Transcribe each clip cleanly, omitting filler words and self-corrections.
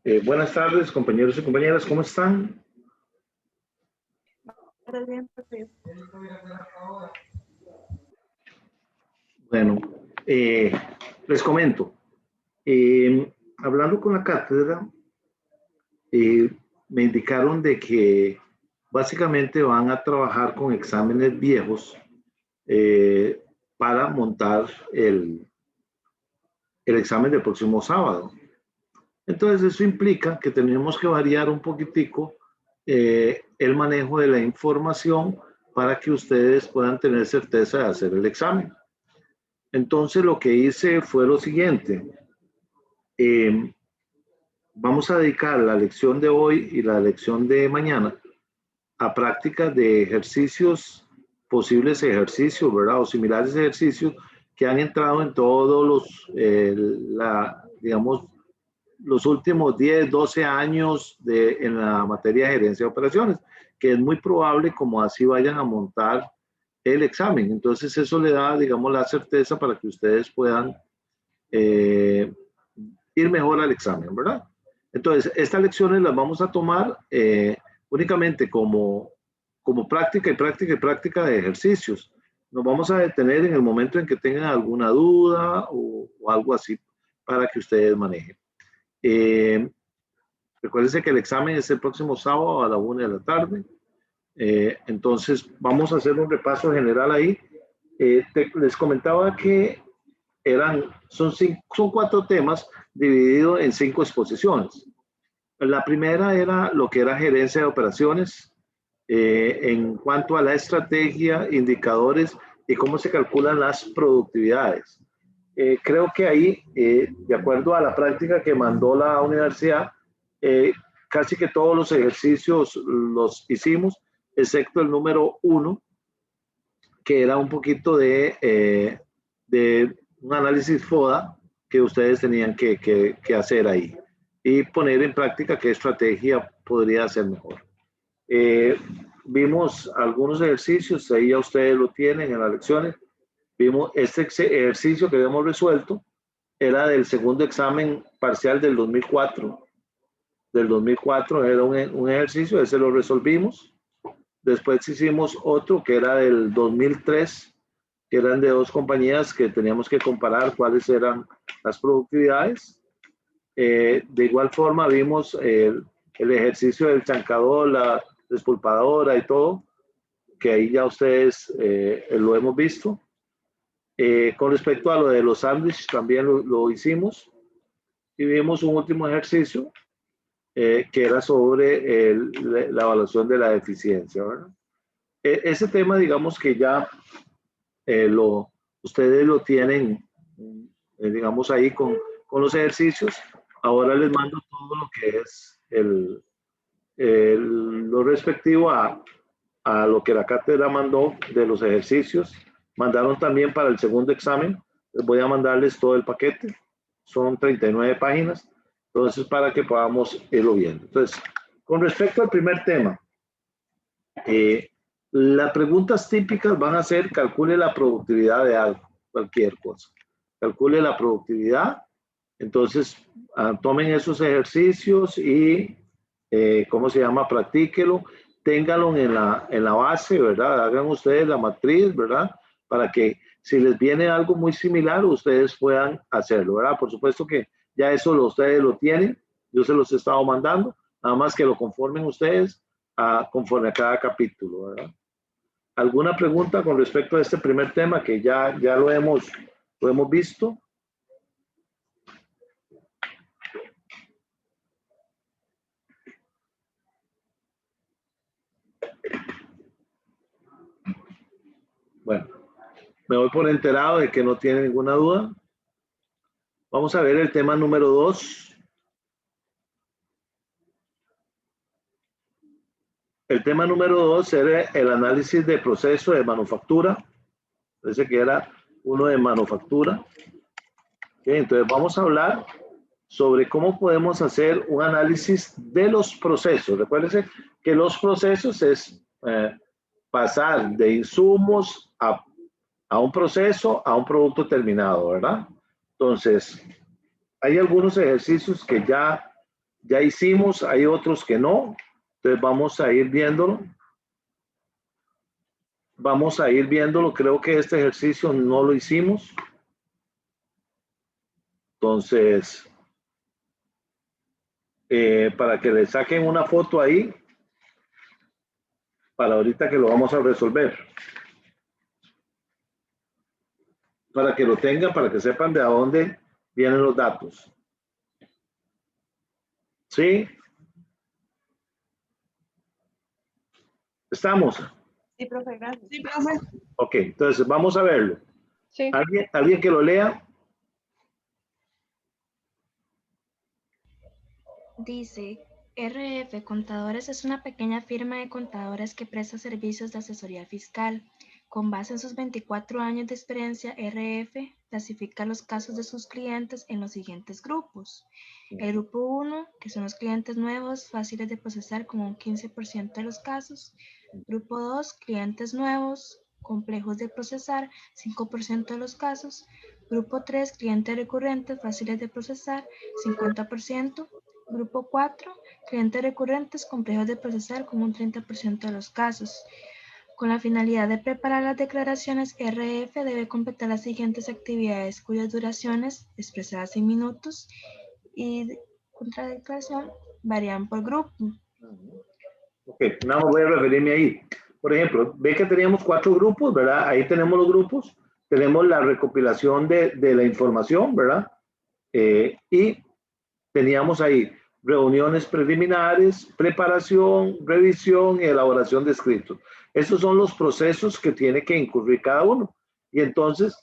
Buenas tardes, compañeros y compañeras, ¿cómo están? Bueno, les comento, hablando con la cátedra, me indicaron de que básicamente van a trabajar con exámenes viejos para montar el examen del próximo sábado. Entonces eso implica que tenemos que variar un poquitico el manejo de la información para que ustedes puedan tener certeza de hacer el examen. Entonces lo que hice fue lo siguiente. Vamos a dedicar la lección de hoy y la lección de mañana a prácticas de ejercicios, posibles ejercicios, ¿verdad? O similares ejercicios que han entrado en todos digamos, los últimos 10, 12 años en la materia de gerencia de operaciones, que es muy probable como así vayan a montar el examen. Entonces eso le da, digamos, la certeza para que ustedes puedan ir mejor al examen, ¿verdad? Entonces, estas lecciones las vamos a tomar únicamente como práctica y práctica y práctica de ejercicios. Nos vamos a detener en el momento en que tengan alguna duda o algo así para que ustedes manejen. Recuérdense que el examen es el próximo sábado a la 1 de la tarde. Entonces, vamos a hacer un repaso general ahí. Les comentaba que son 4 temas divididos en 5 exposiciones. La primera era lo que era gerencia de operaciones en cuanto a la estrategia, indicadores y cómo se calculan las productividades. Creo que ahí, de acuerdo a la práctica que mandó la universidad, casi que todos los ejercicios los hicimos, excepto el número 1, que era un poquito de un análisis FODA que ustedes tenían que hacer ahí y poner en práctica qué estrategia podría ser mejor. Vimos algunos ejercicios, ahí ya ustedes lo tienen en las lecciones. Vimos este ejercicio que habíamos resuelto, era del segundo examen parcial del 2004. Del 2004 era un ejercicio, ese lo resolvimos. Después hicimos otro que era del 2003, que eran de 2 compañías que teníamos que comparar cuáles eran las productividades. De igual forma vimos el ejercicio del chancador, la despulpadora y todo, que ahí ya ustedes lo hemos visto. Con respecto a lo de los sándwiches también lo hicimos y vimos un último ejercicio que era sobre la evaluación de la eficiencia, ¿verdad? Ese tema, digamos que ya ustedes lo tienen, digamos, ahí con los ejercicios. Ahora les mando todo lo que es lo respectivo a lo que la cátedra mandó de los ejercicios. Mandaron también para el segundo examen. Les voy a mandarles todo el paquete. Son 39 páginas. Entonces, para que podamos irlo viendo. Entonces, con respecto al primer tema, las preguntas típicas van a ser: calcule la productividad de algo, cualquier cosa. Calcule la productividad. Entonces, tomen esos ejercicios y, ¿cómo se llama? Practíquelo. Ténganlo en la base, ¿verdad? Hagan ustedes la matriz, ¿verdad? Para que si les viene algo muy similar, ustedes puedan hacerlo, ¿verdad? Por supuesto que ya eso ustedes lo tienen. Yo se los he estado mandando. Nada más que lo conformen ustedes conforme a cada capítulo, ¿verdad? ¿Alguna pregunta con respecto a este primer tema que ya lo hemos visto? Bueno, me voy por enterado de que no tiene ninguna duda. Vamos a ver el tema número 2. El tema número 2 era el análisis de proceso de manufactura. Parece que era uno de manufactura. Okay, entonces vamos a hablar sobre cómo podemos hacer un análisis de los procesos. Recuérdense que los procesos es pasar de insumos a un proceso, a un producto terminado, ¿verdad? Entonces, hay algunos ejercicios que ya ya hicimos, hay otros que no. Entonces vamos a ir viéndolo. Vamos a ir viéndolo. Creo que este ejercicio no lo hicimos. Entonces, para que le saquen una foto ahí, para ahorita que lo vamos a resolver. Para que lo tengan, para que sepan de dónde vienen los datos. ¿Sí? ¿Estamos? Sí, profe, gracias. Sí, profe. Ok, entonces vamos a verlo. Sí. ¿Alguien que lo lea? Dice, RF Contadores es una pequeña firma de contadores que presta servicios de asesoría fiscal. Con base en sus 24 años de experiencia, RF clasifica los casos de sus clientes en los siguientes grupos. El grupo 1, que son los clientes nuevos, fáciles de procesar con un 15% de los casos. Grupo 2, clientes nuevos, complejos de procesar, 5% de los casos. Grupo 3, clientes recurrentes, fáciles de procesar, 50%. Grupo 4, clientes recurrentes complejos de procesar con un 30% de los casos. Con la finalidad de preparar las declaraciones, RF debe completar las siguientes actividades cuyas duraciones, expresadas en minutos y contra declaración, varían por grupo. Ok, nada más voy a referirme ahí. Por ejemplo, ve que teníamos 4 grupos, ¿verdad? Ahí tenemos los grupos. Tenemos la recopilación de la información, ¿verdad? Y teníamos ahí reuniones preliminares, preparación, revisión y elaboración de escritos. Esos son los procesos que tiene que incurrir cada uno. Y entonces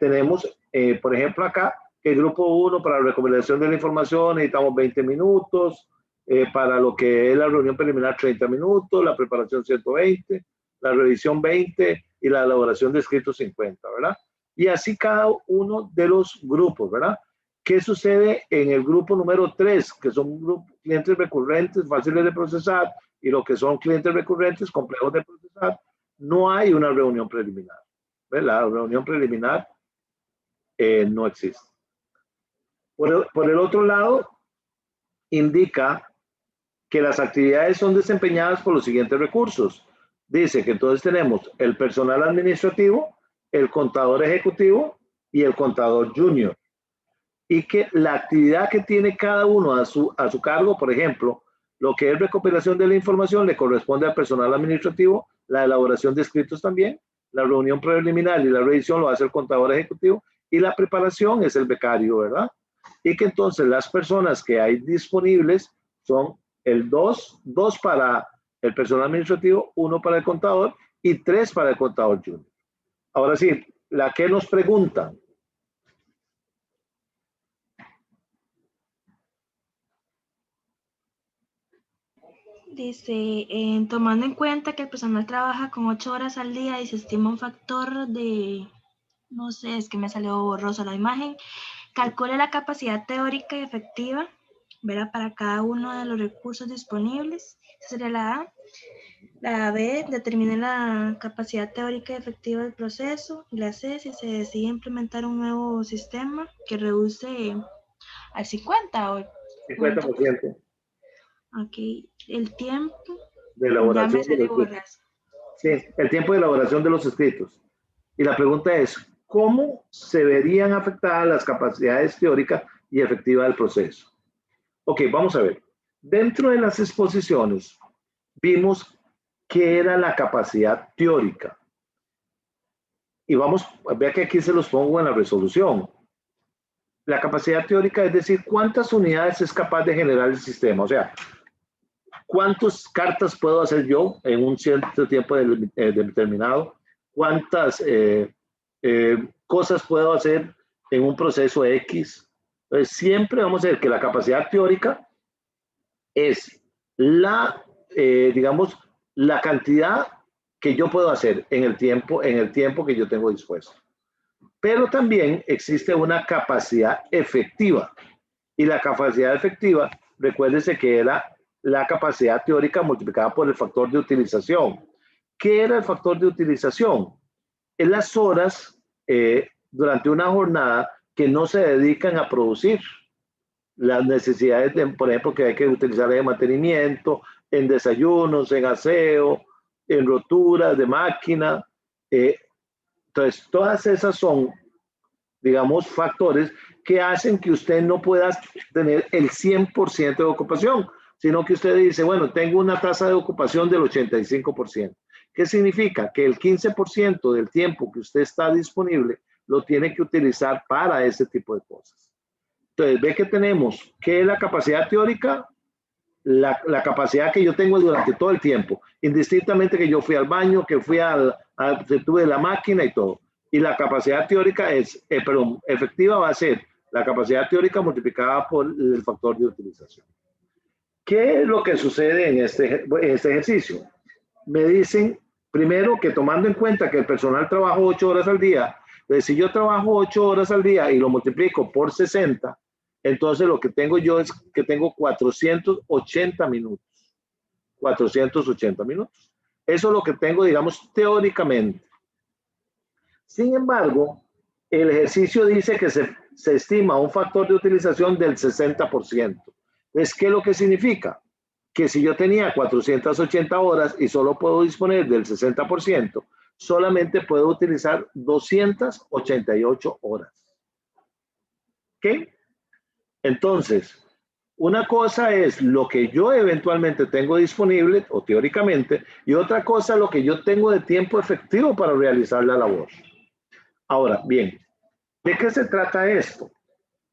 tenemos, por ejemplo, acá, que el grupo 1 para la recopilación de la información necesitamos 20 minutos, para lo que es la reunión preliminar 30 minutos, la preparación 120, la revisión 20 y la elaboración de escritos 50, ¿verdad? Y así cada uno de los grupos, ¿verdad? ¿Qué sucede en el grupo número 3, que son clientes recurrentes fáciles de procesar y lo que son clientes recurrentes complejos de procesar? No hay una reunión preliminar, ¿verdad? La reunión preliminar no existe. Por el otro lado, indica que las actividades son desempeñadas por los siguientes recursos. Dice que entonces tenemos el personal administrativo, el contador ejecutivo y el contador junior. Y que la actividad que tiene cada uno a su cargo, por ejemplo, lo que es recopilación de la información le corresponde al personal administrativo, la elaboración de escritos también, la reunión preliminar y la revisión lo hace el contador ejecutivo y la preparación es el becario, ¿verdad? Y que entonces las personas que hay disponibles son el 2 para el personal administrativo, 1 para el contador y 3 para el contador junior. Ahora sí, la que nos preguntan. Dice, tomando en cuenta que el personal trabaja con 8 horas al día y se estima un factor de, no sé, es que me salió borrosa la imagen, calcule la capacidad teórica y efectiva, ¿verdad? Para cada uno de los recursos disponibles. Esa sería la A. La B, determine la capacidad teórica y efectiva del proceso. Y la C, si se decide implementar un nuevo sistema que reduce al 50 o 50%. Ok, el tiempo. De Ya elaboración me salió de los borras. Sí, el tiempo de elaboración de los escritos. Y la pregunta es, ¿cómo se verían afectadas las capacidades teóricas y efectivas del proceso? Ok, vamos a ver. Dentro de las exposiciones vimos qué era la capacidad teórica. Y vamos, vea que aquí se los pongo en la resolución. La capacidad teórica es decir, cuántas unidades es capaz de generar el sistema. O sea, ¿cuántas cartas puedo hacer yo en un cierto tiempo determinado? ¿Cuántas cosas puedo hacer en un proceso X? Entonces, siempre vamos a ver que la capacidad teórica es digamos, la cantidad que yo puedo hacer en el tiempo que yo tengo dispuesto. Pero también existe una capacidad efectiva. Y la capacidad efectiva, recuérdese que era la capacidad teórica multiplicada por el factor de utilización. ¿Qué era el factor de utilización? Es las horas durante una jornada que no se dedican a producir. las necesidades, por ejemplo, que hay que utilizar en mantenimiento, en desayunos, en aseo, en roturas de máquina. Entonces, todas esas son, digamos, factores que hacen que usted no pueda tener el 100% de ocupación, sino que usted dice, bueno, tengo una tasa de ocupación del 85%. ¿Qué significa? Que el 15% del tiempo que usted está disponible lo tiene que utilizar para ese tipo de cosas. Entonces, ve que tenemos que la capacidad teórica, la capacidad que yo tengo durante todo el tiempo, indistintamente que yo fui al baño, que fui que tuve la máquina y todo. Y la capacidad teórica es, perdón, efectiva va a ser la capacidad teórica multiplicada por el factor de utilización. ¿Qué es lo que sucede en este ejercicio? Me dicen, primero, que tomando en cuenta que el personal trabaja 8 horas al día, entonces si yo trabajo 8 horas al día y lo multiplico por 60, entonces lo que tengo yo es que tengo 480 minutos. 480 minutos. Eso es lo que tengo, digamos, teóricamente. Sin embargo, el ejercicio dice que se estima un factor de utilización del 60%. Entonces, ¿qué es lo que significa? Que si yo tenía 480 horas y solo puedo disponer del 60%, solamente puedo utilizar 288 horas. ¿Ok? Entonces, una cosa es lo que yo eventualmente tengo disponible o teóricamente y otra cosa lo que yo tengo de tiempo efectivo para realizar la labor. Ahora, bien, ¿de qué se trata esto?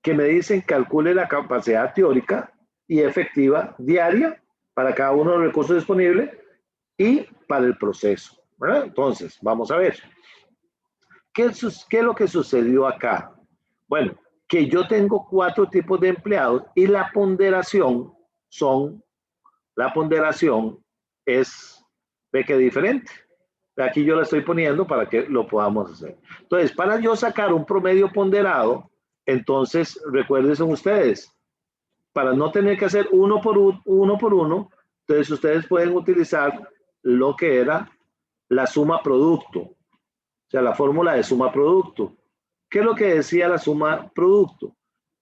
Que me dicen calcule la capacidad teórica y efectiva diaria para cada uno de los recursos disponibles y para el proceso, ¿verdad? Entonces, vamos a ver. ¿Qué es lo que sucedió acá? Bueno, que yo tengo 4 tipos de empleados y la ponderación es, ve que diferente. Aquí yo la estoy poniendo para que lo podamos hacer. Entonces, para yo sacar un promedio ponderado, entonces, recuérdense ustedes, para no tener que hacer uno por uno, entonces ustedes pueden utilizar lo que era la suma producto, o sea, la fórmula de suma producto. ¿Qué es lo que decía la suma producto?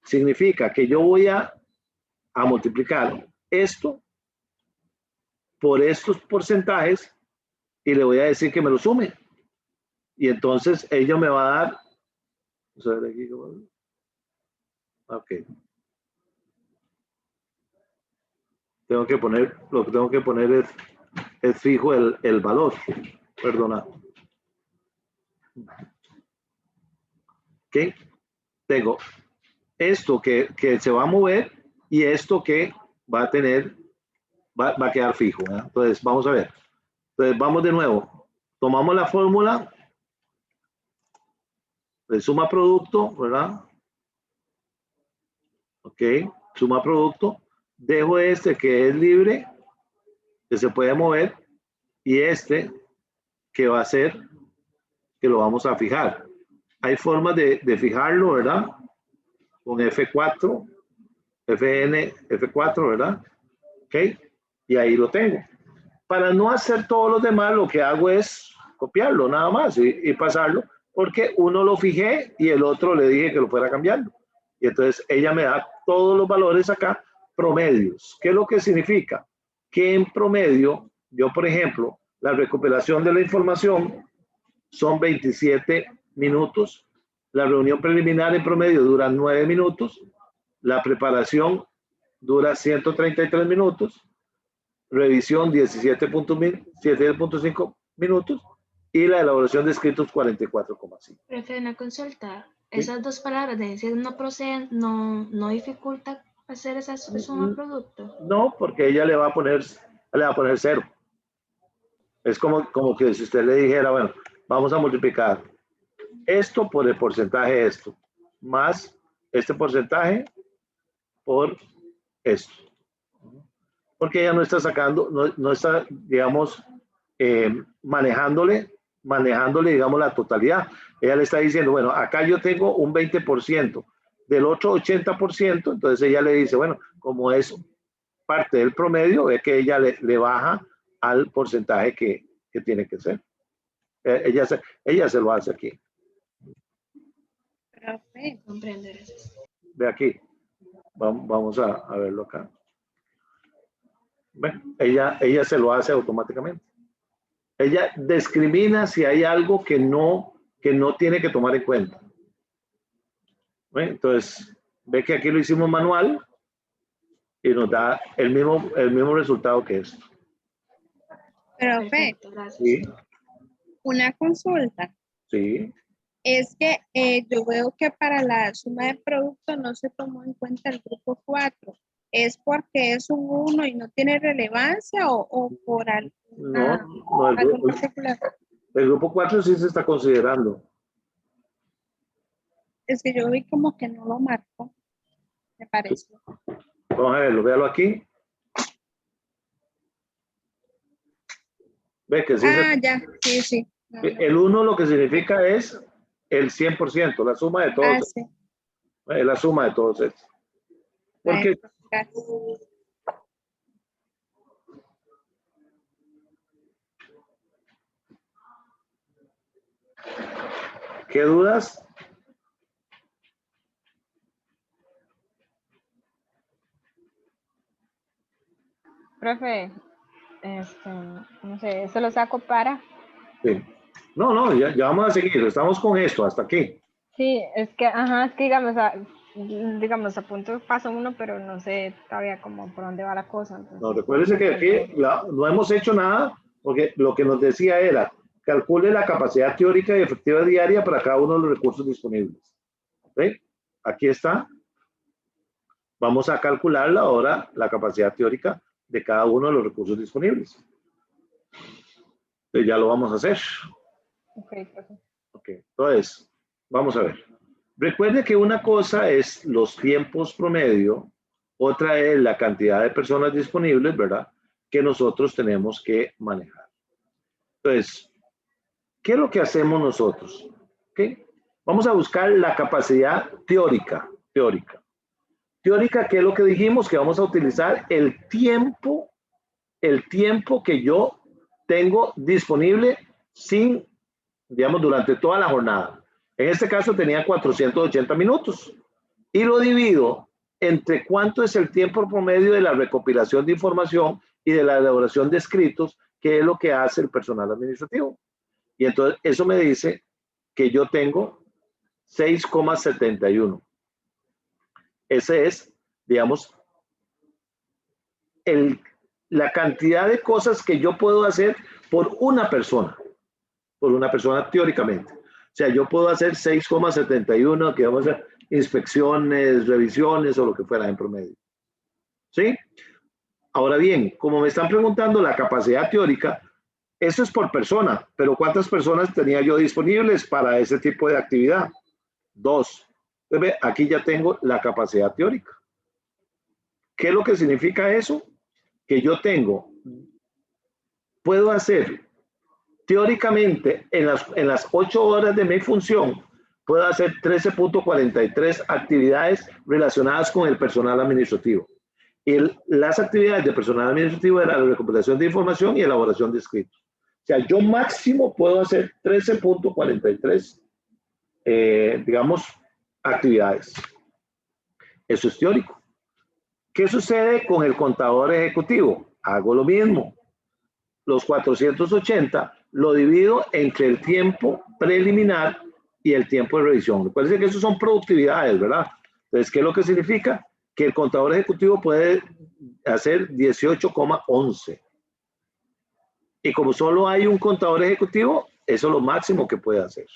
Significa que yo voy a multiplicar esto por estos porcentajes y le voy a decir que me lo sume. Y entonces ella me va a dar, vamos a ver aquí, ok. Tengo que poner, lo que tengo que poner es fijo el valor, perdona. ¿Ok? Tengo esto que se va a mover y esto que va a tener, va a quedar fijo, ¿verdad? Entonces, vamos a ver. Entonces, vamos de nuevo. Tomamos la fórmula de suma producto, ¿verdad? Ok, suma producto. Dejo este que es libre, que se puede mover, y este que va a ser, que lo vamos a fijar. Hay formas de fijarlo, ¿verdad? Con F4, FN, F4, ¿verdad? Ok, y ahí lo tengo. Para no hacer todos los demás, lo que hago es copiarlo nada más y pasarlo, porque uno lo fijé y el otro le dije que lo fuera cambiando. Y entonces ella me da todos los valores acá, promedios. ¿Qué es lo que significa? Que en promedio, yo por ejemplo, la recuperación de la información son 27 minutos, la reunión preliminar en promedio dura 9 minutos, la preparación dura 133 minutos, revisión 17.5 minutos y la elaboración de escritos 44,5. Profe, una consulta. Esas dos palabras de decir no proceden, no dificulta hacer esa suma producto. No, porque ella le va a poner 0. Es como que si usted le dijera, bueno, vamos a multiplicar esto por el porcentaje de esto, más este porcentaje por esto. Porque ella no está sacando, no está, digamos, manejándole, digamos, la totalidad. Ella le está diciendo, bueno, acá yo tengo un 20%, del otro 80%, entonces ella le dice, bueno, como es parte del promedio, es que ella le baja al porcentaje que tiene que ser. Ella se lo hace aquí. Profe, comprender eso. Ve aquí. Vamos a verlo acá. Bueno, ella se lo hace automáticamente. Ella discrimina si hay algo que no tiene que tomar en cuenta. Bueno, entonces, ve que aquí lo hicimos manual y nos da el mismo resultado que esto. Profe, Perfecto, gracias. Sí, una consulta. sí. Es que yo veo que para la suma de producto no se tomó en cuenta el grupo 4. ¿Es porque es un 1 y no tiene relevancia o por No, algo particular? el grupo 4 sí se está considerando. Es que yo vi como que no lo marco, me parece. Vamos a verlo, véalo aquí. Ve que sí Ya, sí. No. El 1 lo que significa es el 100%, la suma de todos. Sí. Es la suma de todos estos. Porque Gracias. ¿qué dudas? Profe, no sé, ¿eso lo saco para? Sí. No, ya vamos a seguir. Estamos con esto hasta aquí. Sí, es que digamos, a punto paso 1, pero no sé todavía como por dónde va la cosa. Entonces, No, recuérdense que aquí no hemos hecho nada porque lo que nos decía era calcule la capacidad teórica y efectiva diaria para cada uno de los recursos disponibles. ¿Sí? Aquí está. Vamos a calcular ahora la capacidad teórica de cada uno de los recursos disponibles. Entonces ya lo vamos a hacer. Ok, profe. Ok, entonces, vamos a ver. Recuerde que una cosa es los tiempos promedio, otra es la cantidad de personas disponibles, ¿verdad? Que nosotros tenemos que manejar. Entonces, ¿qué es lo que hacemos nosotros? ¿Okay? Vamos a buscar la capacidad teórica. Teórica, ¿qué es lo que dijimos? Que vamos a utilizar el tiempo que yo tengo disponible digamos, durante toda la jornada. En este caso tenía 480 minutos y lo divido entre cuánto es el tiempo promedio de la recopilación de información y de la elaboración de escritos, que es lo que hace el personal administrativo. Y entonces eso me dice que yo tengo 6,71. Ese es, digamos, la cantidad de cosas que yo puedo hacer por una persona teóricamente. O sea, yo puedo hacer 6,71, que vamos a hacer inspecciones, revisiones o lo que fuera en promedio. ¿Sí? Ahora bien, como me están preguntando la capacidad teórica, eso es por persona, pero ¿cuántas personas tenía yo disponibles para ese tipo de actividad? 2. Entonces, aquí ya tengo la capacidad teórica. ¿Qué es lo que significa eso? Que yo puedo hacer teóricamente en las 8 horas de mi función, puedo hacer 13.43 actividades relacionadas con el personal administrativo. Y las actividades de personal administrativo eran la recuperación de información y elaboración de escritos. O sea, yo máximo puedo hacer 13.43, digamos, actividades. Eso es teórico. ¿Qué sucede con el contador ejecutivo? Hago lo mismo. Los 480 lo divido entre el tiempo preliminar y el tiempo de revisión. Recuerden que esos son productividades, ¿verdad? Entonces, ¿qué es lo que significa? Que el contador ejecutivo puede hacer 18,11. Y como solo hay un contador ejecutivo, eso es lo máximo que puede hacer.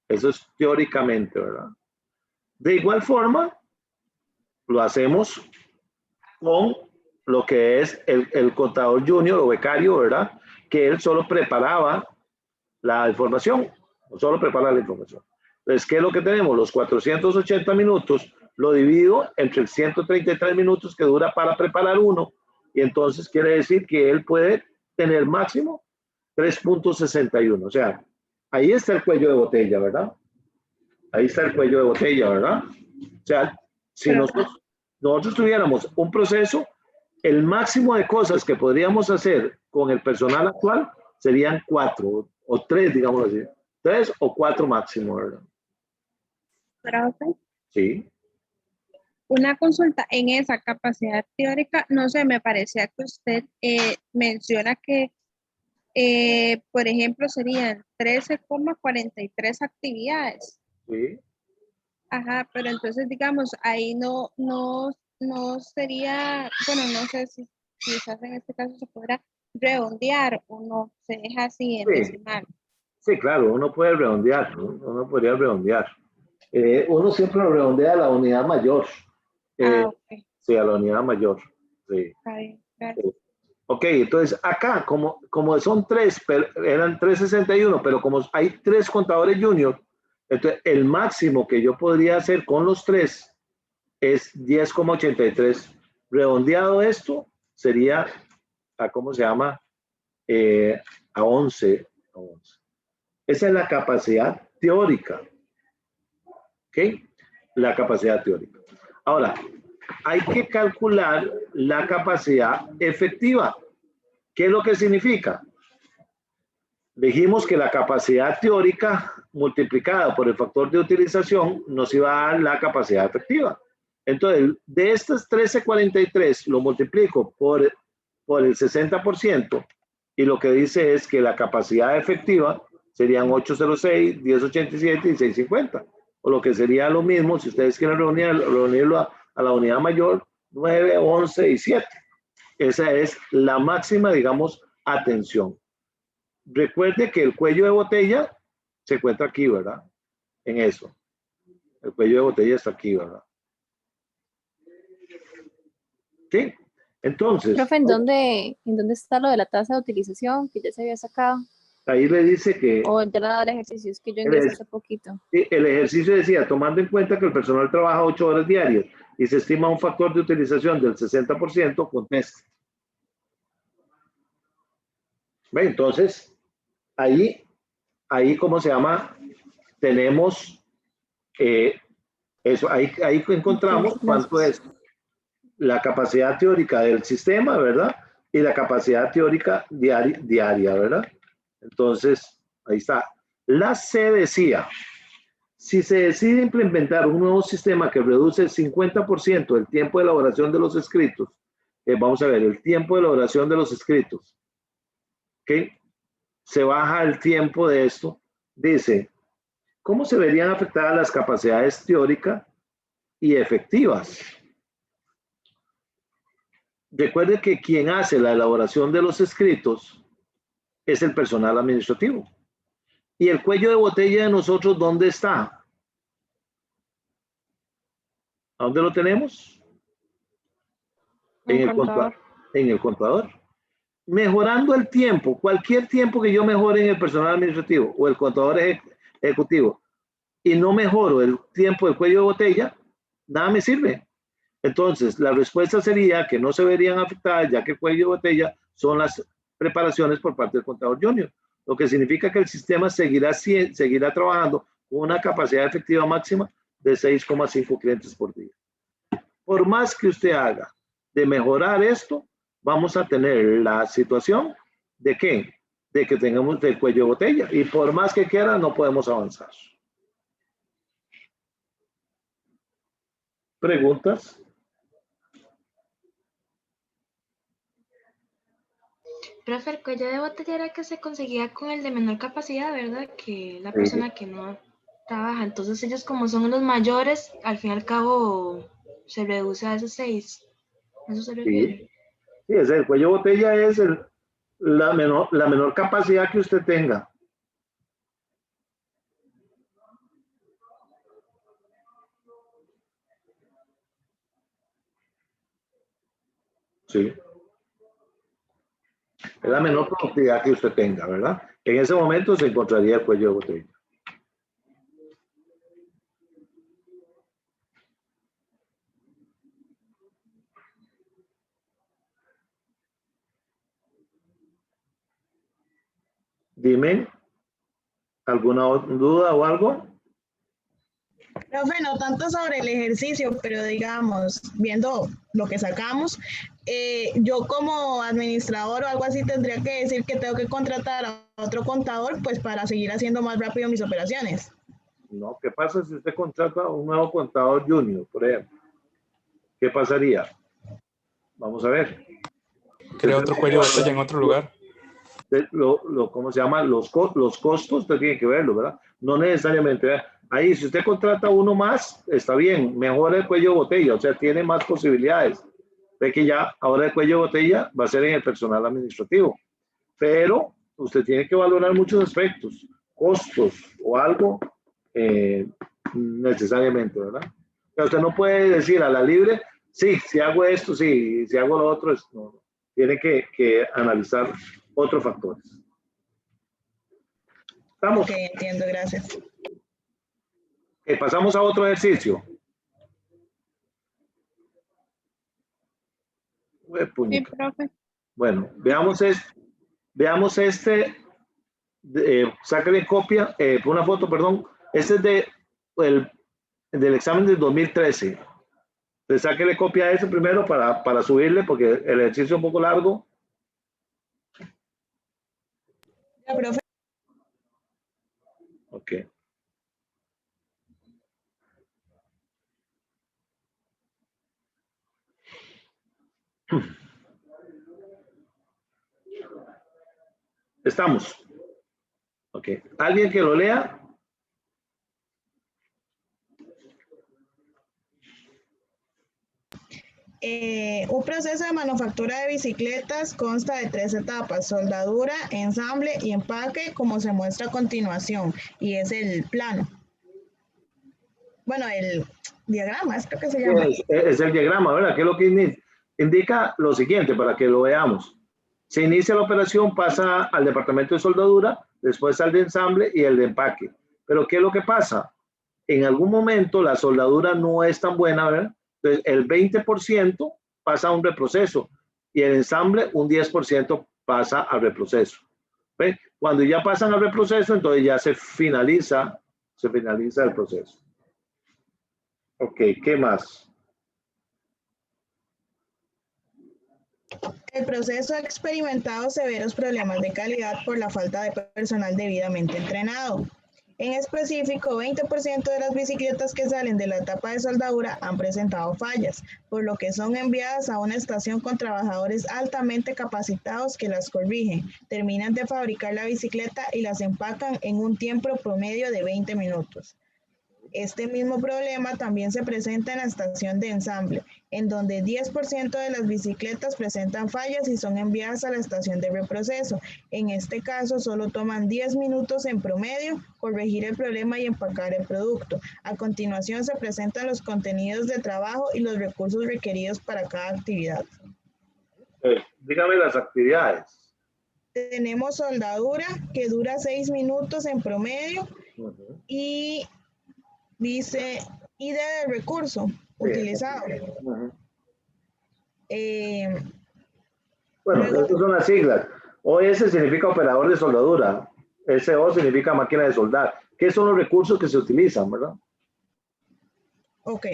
Eso es teóricamente, ¿verdad? De igual forma, lo hacemos con lo que es el contador junior o becario, ¿verdad? Que él solo preparaba la información, solo prepara la información. Entonces, ¿qué es lo que tenemos? Los 480 minutos lo divido entre 133 minutos que dura para preparar uno, y entonces quiere decir que él puede tener máximo 3.61. O sea, ahí está el cuello de botella, ¿verdad? Ahí está el cuello de botella, ¿verdad? O sea, si nosotros tuviéramos un proceso, el máximo de cosas que podríamos hacer con el personal actual serían 4 o 3, digamos así. 3 o 4 máximo, ¿verdad? ¿Profe? Sí. Una consulta en esa capacidad teórica, no sé, me parecía que usted menciona que, por ejemplo, serían 13,43 actividades. ¿Sí? Ajá, pero entonces, digamos, ahí no sería, bueno, no sé si quizás en este caso se podrá redondear o no, se deja así en Sí, decimal. sí, claro, uno puede redondear, ¿no? Uno podría redondear. Uno siempre lo redondea a la unidad mayor. Eh, Ah, ok, sí, a la unidad mayor. Sí. está bien, gracias. Ok, entonces acá, como son tres, eran 361, pero como hay tres contadores junior, entonces el máximo que yo podría hacer con los tres es 10,83. Redondeado esto sería a, ¿cómo se llama? A 11. Esa es la capacidad teórica. ¿Ok? La capacidad teórica. Ahora, hay que calcular la capacidad efectiva. ¿Qué es lo que significa? Dijimos que la capacidad teórica multiplicada por el factor de utilización nos iba a dar la capacidad efectiva. Entonces, de estas 1343 lo multiplico por el 60% y lo que dice es que la capacidad efectiva serían 806, 1087 y 650. O lo que sería lo mismo, si ustedes quieren reunirlo a la unidad mayor, 9, 11 y 7. Esa es la máxima, digamos, atención. Recuerde que el cuello de botella se encuentra aquí, ¿verdad? En eso. El cuello de botella está aquí, ¿verdad? ¿Sí? Entonces, Profe, ¿en dónde está lo de la tasa de utilización que ya se había sacado? ahí le dice que O ya la del ejercicio, es que yo el, ingresé hace poquito. el ejercicio decía, tomando en cuenta que el personal trabaja 8 horas diarias y se estima un factor de utilización del 60%, conteste. ¿Ve? Entonces, ahí, ¿cómo se llama? Tenemos eso, ahí encontramos Ok, cuánto gracias. es la capacidad teórica del sistema, ¿verdad? Y la capacidad teórica diaria, ¿verdad? Entonces, ahí está. La C decía, si se decide implementar un nuevo sistema que reduce el 50% del tiempo de elaboración de los escritos, vamos a ver, el tiempo de elaboración de los escritos, ¿ok? Se baja el tiempo de esto, dice, ¿cómo se verían afectadas las capacidades teóricas y efectivas? Recuerde que quien hace la elaboración de los escritos es el personal administrativo. ¿Y el cuello de botella de nosotros dónde está? ¿A dónde lo tenemos? Un En contador. el contador. Mejorando el tiempo, cualquier tiempo que yo mejore en el personal administrativo o el contador ejecutivo y no mejoro el tiempo del cuello de botella, nada me sirve. Entonces, la respuesta sería que no se verían afectadas, ya que el cuello de botella son las preparaciones por parte del contador junior, lo que significa que el sistema seguirá trabajando con una capacidad efectiva máxima de 6,5 clientes por día. Por más que usted haga de mejorar esto, vamos a tener la situación de ¿qué? De que tengamos el cuello de botella y por más que quiera no podemos avanzar. ¿Preguntas? Profe, el cuello de botella era que se conseguía con el de menor capacidad, ¿verdad? Que la Sí. persona que no trabaja. Entonces ellos como son los mayores, al fin y al cabo se reduce a esos 6. ¿A eso se refiere? Sí, sí, es el cuello de botella es la menor capacidad que usted tenga. Sí. Es la menor Ok. productividad que usted tenga, ¿verdad? En ese momento se encontraría el cuello de botella. Dime, ¿alguna duda o algo? Profe, no tanto sobre el ejercicio, pero digamos, viendo lo que sacamos, yo como administrador o algo así tendría que decir que tengo que contratar a otro contador pues para seguir haciendo más rápido mis operaciones. No, ¿qué pasa si usted contrata a un nuevo contador junior, por ejemplo? ¿qué pasaría? Vamos a ver. Crea otro cuello de botella en otro lugar. ¿Cómo se llama? Los costos, usted tiene que verlo, ¿verdad? No necesariamente. ¿verdad? Ahí, si usted contrata uno más, está bien, mejora el cuello de botella, o sea, tiene más posibilidades. Ve que ya ahora el cuello de botella va a ser en el personal administrativo, pero usted tiene que valorar muchos aspectos, costos o algo necesariamente, ¿verdad? Pero usted no puede decir a la libre, sí, si hago esto, sí, si hago lo otro, no. Tiene que analizar otros factores. ¿Estamos? Ok, entiendo, gracias. Pasamos a otro ejercicio. Sí, profe. Bueno, veamos este. Sácale copia, una foto, perdón. Este es del examen del 2013. Entonces, sáquele copia a ese primero para subirle, porque el ejercicio es un poco largo. Ya, profe. Ok. Estamos. Ok. ¿Alguien que lo lea? Un proceso de manufactura de bicicletas consta de 3 etapas: soldadura, ensamble y empaque, como se muestra a continuación, y es el plano. Bueno, el diagrama, creo que se llama. Es el diagrama, ¿verdad? Que es lo que indica lo siguiente, para que lo veamos. Se inicia la operación, pasa al departamento de soldadura, después al de ensamble y el de empaque. Pero ¿qué es lo que pasa? En algún momento la soldadura no es tan buena, ¿verdad? Entonces el 20% pasa a un reproceso y el ensamble un 10% pasa al reproceso. ¿Ve? Cuando ya pasan al reproceso, entonces ya se finaliza el proceso. Ok, ¿qué más? El proceso ha experimentado severos problemas de calidad por la falta de personal debidamente entrenado. En específico, 20% de las bicicletas que salen de la etapa de soldadura han presentado fallas, por lo que son enviadas a una estación con trabajadores altamente capacitados que las corrigen, terminan de fabricar la bicicleta y las empacan en un tiempo promedio de 20 minutos. Este mismo problema también se presenta en la estación de ensamble, en donde 10% de las bicicletas presentan fallas y son enviadas a la estación de reproceso. En este caso, solo toman 10 minutos en promedio corregir el problema y empacar el producto. A continuación, se presentan los contenidos de trabajo y los recursos requeridos para cada actividad. Dígame las actividades. Tenemos soldadura, que dura 6 minutos en promedio, y dice ID del recurso utilizado. Bueno, estas son las siglas. OS significa operador de soldadura. SO significa máquina de soldar. ¿Qué son los recursos que se utilizan, verdad? Ok.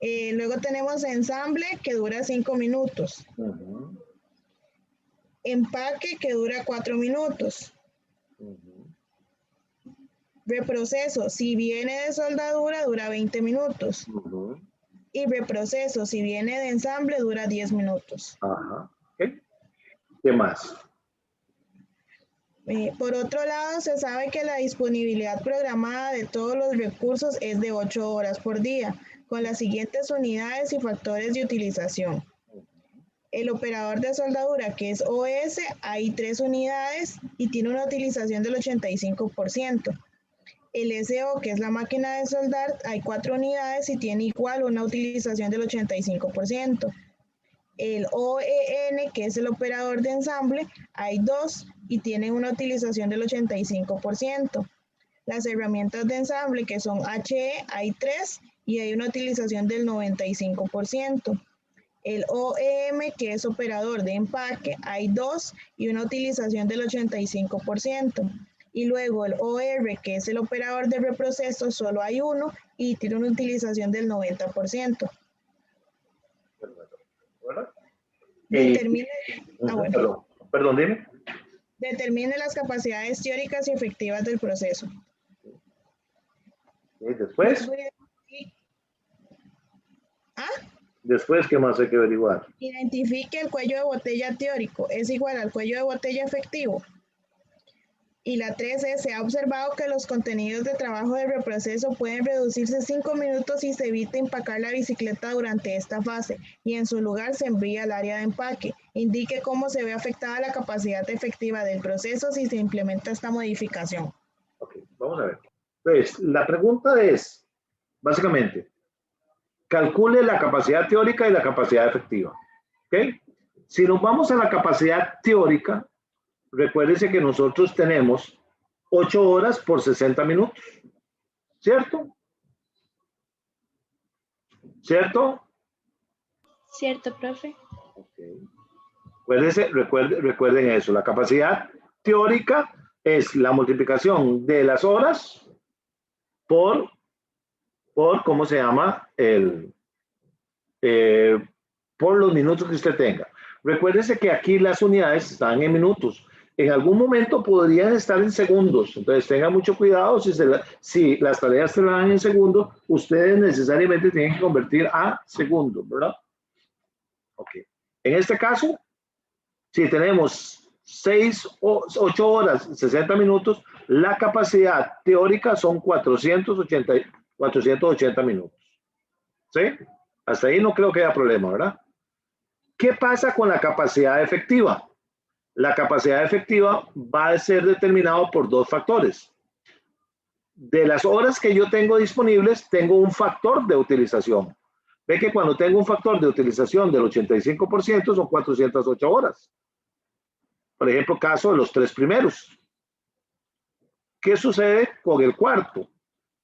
Luego tenemos ensamble, que dura 5 minutos. Empaque, que dura 4 minutos. Reproceso, si viene de soldadura, dura 20 minutos. Y reproceso, si viene de ensamble, dura 10 minutos. Ajá. ¿Okay? ¿Qué más? Por otro lado, se sabe que la disponibilidad programada de todos los recursos es de 8 horas por día, con las siguientes unidades y factores de utilización. El operador de soldadura, que es OS, hay 3 unidades y tiene una utilización del 85%. El SO, que es la máquina de soldar, hay 4 unidades y tiene igual una utilización del 85%. El OEN, que es el operador de ensamble, hay 2 y tienen una utilización del 85%. Las herramientas de ensamble, que son HE, hay 3 y hay una utilización del 95%. El OEM, que es operador de empaque, hay 2 y una utilización del 85%. Y luego el OR, que es el operador de reproceso, solo hay 1 y tiene una utilización del 90%. Determine, Perdón, dime. Determine las capacidades teóricas y efectivas del proceso. ¿Y después? Después, ¿qué más hay que averiguar? Identifique el cuello de botella teórico. Es igual al cuello de botella efectivo. Y la 13, se ha observado que los contenidos de trabajo de reproceso pueden reducirse 5 minutos si se evita empacar la bicicleta durante esta fase y en su lugar se envía al área de empaque. Indique cómo se ve afectada la capacidad efectiva del proceso si se implementa esta modificación. Ok, vamos a ver. Entonces, la pregunta es, básicamente, calcule la capacidad teórica y la capacidad efectiva. ¿Ok? Si nos vamos a la capacidad teórica, recuérdense que nosotros tenemos 8 horas por 60 minutos. ¿Cierto? ¿Cierto? ¿Cierto, profe? Okay. Recuerden eso. La capacidad teórica es la multiplicación de las horas por ¿cómo se llama? Por los minutos que usted tenga. Recuérdese que aquí las unidades están en minutos. En algún momento podrían estar en segundos. Entonces tenga mucho cuidado si las tareas se las dan en segundos, ustedes necesariamente tienen que convertir a segundos, ¿verdad? Ok. En este caso, si tenemos 8 horas, 60 minutos, la capacidad teórica son 480 minutos. ¿Sí? Hasta ahí no creo que haya problema, ¿verdad? ¿Qué pasa con la capacidad efectiva? La capacidad efectiva va a ser determinado por 2 factores. De las horas que yo tengo disponibles, tengo un factor de utilización. Ve que cuando tengo un factor de utilización del 85% son 408 horas. Por ejemplo, caso de los 3 primeros. ¿Qué sucede con el cuarto?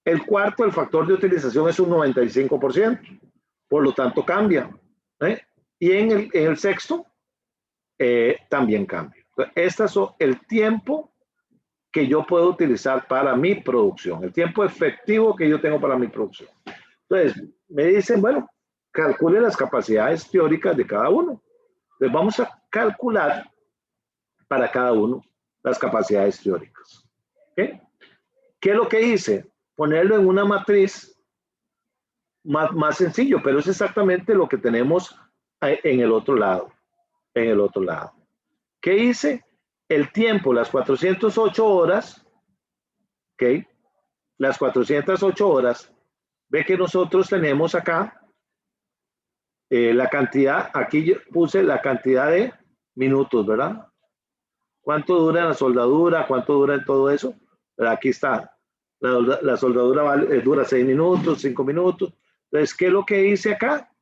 El cuarto, el factor de utilización es un 95%. Por lo tanto, cambia. Y en el sexto, también cambia. Este es el tiempo que yo puedo utilizar para mi producción, el tiempo efectivo que yo tengo para mi producción. Entonces, me dicen, bueno, calcule las capacidades teóricas de cada uno. Entonces, vamos a calcular para cada uno las capacidades teóricas. ¿Okay? ¿Qué es lo que hice? Ponerlo en una matriz más sencillo, pero es exactamente lo que tenemos en el otro lado. En el otro lado. ¿Qué hice? El tiempo, las 408 horas, ¿ok? Las 408 horas, ve que nosotros tenemos acá la cantidad, aquí yo puse la cantidad de minutos, ¿verdad? ¿Cuánto dura la soldadura? ¿Cuánto dura todo eso? Pero aquí está. La soldadura dura 6 minutos, 5 minutos. Entonces, ¿qué es lo que hice acá?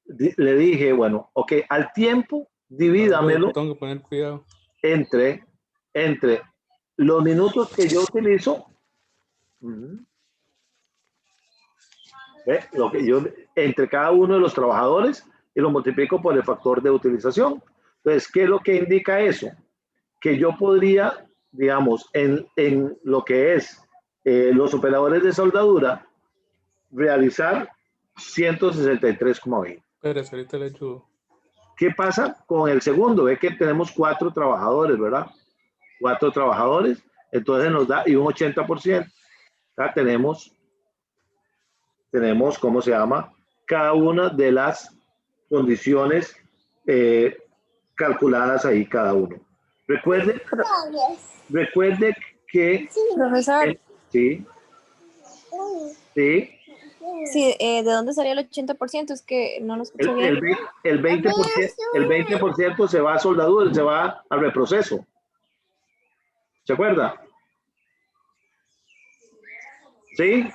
Le dije, bueno, ok, al tiempo, divídamelo Tengo que poner cuidado. entre los minutos que yo utilizo, entre cada uno de los trabajadores y lo multiplico por el factor de utilización. Entonces, ¿qué es lo que indica eso? Que yo podría, digamos, en lo que es los operadores de soldadura, realizar 163,20. Pero ahorita le ayudo. ¿Qué pasa con el segundo? Ve que tenemos 4 trabajadores, ¿verdad? 4 trabajadores, entonces nos da, y un 80%. Acá tenemos, ¿cómo se llama? Cada una de las condiciones calculadas ahí cada uno. Recuerde que... Profesor. Sí. Sí. Sí, ¿de dónde salía el 80%? Es que no lo escuché bien. El 20% se va a soldadura, se va al reproceso. ¿Se acuerda? ¿Sí?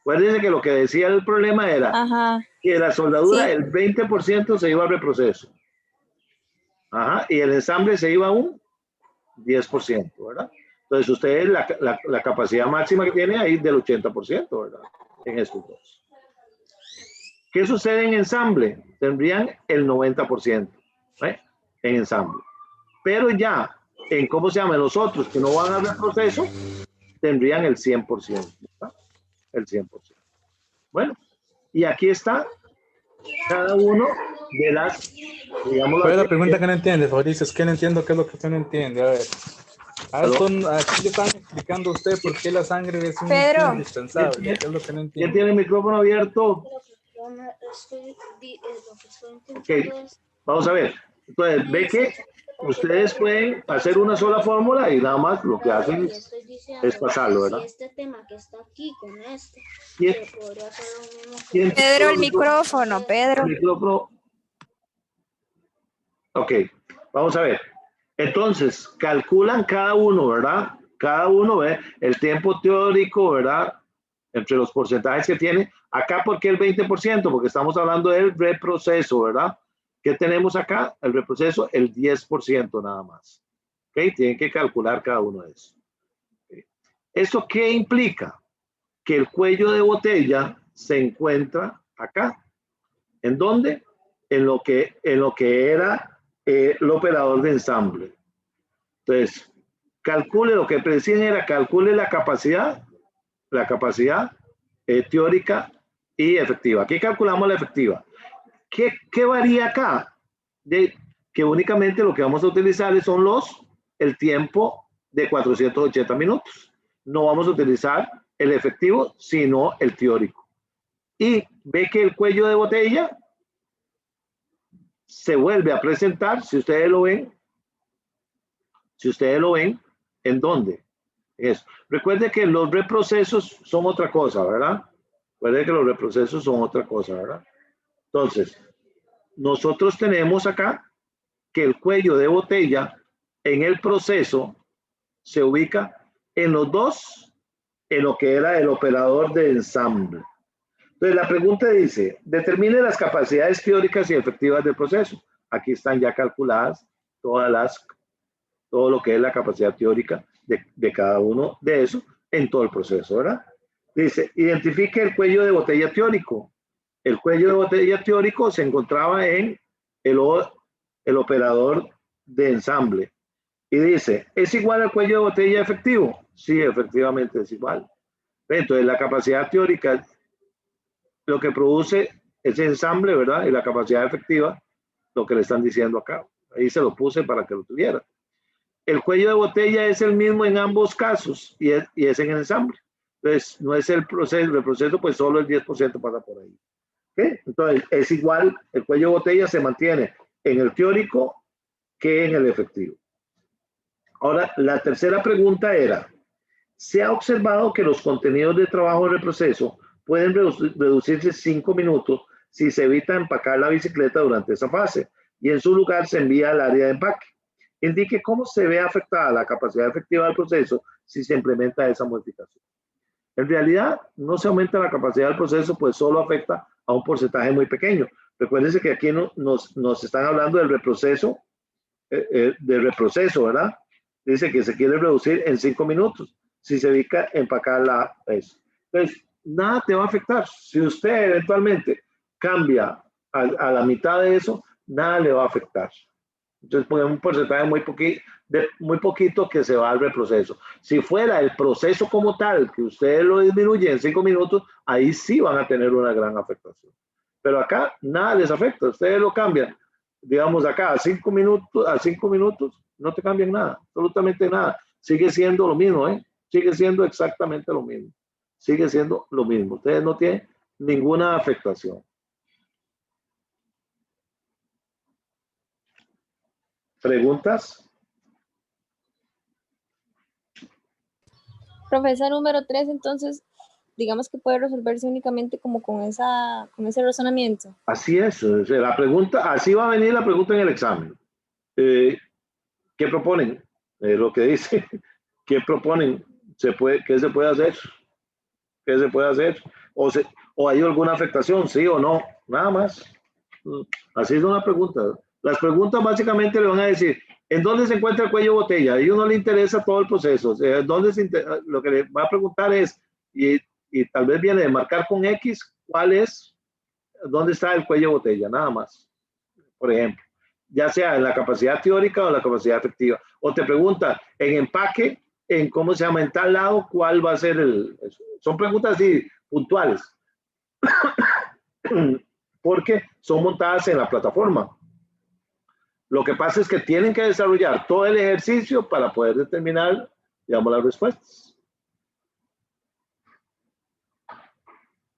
Acuérdense que lo que decía el problema era que la soldadura, el 20% se iba al reproceso. Ajá, y el ensamble se iba a un 10%, ¿verdad? Entonces, ustedes la capacidad máxima que tiene ahí del 80%, ¿verdad? En estos dos. ¿Qué sucede en ensamble? Tendrían el 90%, ¿eh? En ensamble. Pero ya, en cómo se llama, los otros que no van al reproceso, tendrían el 100%, ¿verdad? El 100%. Bueno, y aquí está cada uno de las, digamos... ¿Cuál es la pregunta que no entiende, Fabricio? Es que no entiendo qué es lo que usted no entiende. A ver. Aquí le están explicando a usted por qué la sangre es un indispensable. ¿Qué es lo que no entiende? ¿Quién tiene el micrófono abierto? Yo no estoy, lo que estoy intentando Ok, vamos a ver. Entonces, ve que ustedes pueden hacer una sola fórmula y nada más lo que hacen es pasarlo, ¿verdad? Si este tema que está aquí con este, ¿Quién? se podría hacer lo mismo con ¿Quién? Pedro, el micrófono, Pedro. Micrófono. Ok, vamos a ver. Entonces, calculan cada uno, ¿verdad? Cada uno ve el tiempo teórico, ¿verdad? Entre los porcentajes que tiene. Acá, ¿por qué el 20%? Porque estamos hablando del reproceso, ¿verdad? ¿Qué tenemos acá? El reproceso, el 10% nada más. ¿Ok? Tienen que calcular cada uno de esos. ¿Okay? ¿Eso qué implica? Que el cuello de botella se encuentra acá. ¿En dónde? En lo que era el operador de ensamble. Entonces, calcule, lo que decían era calcule la capacidad teórica y efectiva. Aquí calculamos la efectiva. ¿Qué varía acá? Que únicamente lo que vamos a utilizar son el tiempo de 480 minutos. No vamos a utilizar el efectivo, sino el teórico. Y ve que el cuello de botella se vuelve a presentar, si ustedes lo ven, ¿en dónde? Recuerde que los reprocesos son otra cosa, ¿verdad? Recuerde que los reprocesos son otra cosa, ¿verdad? Entonces, nosotros tenemos acá que el cuello de botella en el proceso se ubica en los dos, en lo que era el operador de ensamble. Entonces, la pregunta dice, determine las capacidades teóricas y efectivas del proceso. Aquí están ya calculadas todo lo que es la capacidad teórica de cada uno de esos en todo el proceso, ¿verdad? Dice, identifique el cuello de botella teórico. El cuello de botella teórico se encontraba en el operador de ensamble. Y dice, ¿es igual al cuello de botella efectivo? Sí, efectivamente es igual. Entonces, la capacidad teórica, lo que produce ese ensamble, ¿verdad? Y la capacidad efectiva, lo que le están diciendo acá. Ahí se lo puse para que lo tuviera. El cuello de botella es el mismo en ambos casos y es en el ensamble. Entonces, no es el proceso, pues solo el 10% pasa por ahí. ¿Okay? Entonces, es igual, el cuello de botella se mantiene en el teórico que en el efectivo. Ahora, la tercera pregunta era, se ha observado que los contenidos de trabajo del proceso pueden reducirse 5 minutos si se evita empacar la bicicleta durante esa fase y en su lugar se envía al área de empaque. Indique cómo se ve afectada la capacidad efectiva del proceso si se implementa esa modificación. En realidad, no se aumenta la capacidad del proceso, pues solo afecta a un porcentaje muy pequeño. Recuérdense que aquí nos están hablando del reproceso, ¿verdad? Dice que se quiere reducir en 5 minutos si se evita empacar eso. Entonces, nada te va a afectar. Si usted eventualmente cambia a la mitad de eso, nada le va a afectar. Entonces ponemos un porcentaje muy poquito que se va al reproceso. Si fuera el proceso como tal, que ustedes lo disminuyen en 5 minutos, ahí sí van a tener una gran afectación. Pero acá nada les afecta. Ustedes lo cambian, digamos acá a 5 minutos, no te cambian nada, absolutamente nada. Sigue siendo lo mismo, ¿eh? Sigue siendo exactamente lo mismo. Sigue siendo lo mismo. Ustedes no tienen ninguna afectación. ¿Preguntas? Profesor número 3, entonces, digamos que puede resolverse únicamente como con ese razonamiento. Así es. La pregunta, así va a venir la pregunta en el examen. ¿Qué proponen? Lo que dice, ¿qué proponen? ¿Qué se puede hacer? ¿Qué se puede hacer? ¿O hay alguna afectación? ¿Sí o no? Nada más. Así es una pregunta. Las preguntas básicamente le van a decir, ¿en dónde se encuentra el cuello de botella? A ellos no le interesa todo el proceso. O sea, lo que le va a preguntar es, y tal vez viene de marcar con X, ¿dónde está el cuello de botella? Nada más. Por ejemplo, ya sea en la capacidad teórica o en la capacidad efectiva. O te pregunta, en empaque, en cómo se llama, en tal lado, ¿cuál va a ser Son preguntas así, puntuales. Porque son montadas en la plataforma. Lo que pasa es que tienen que desarrollar todo el ejercicio para poder determinar, digamos, las respuestas.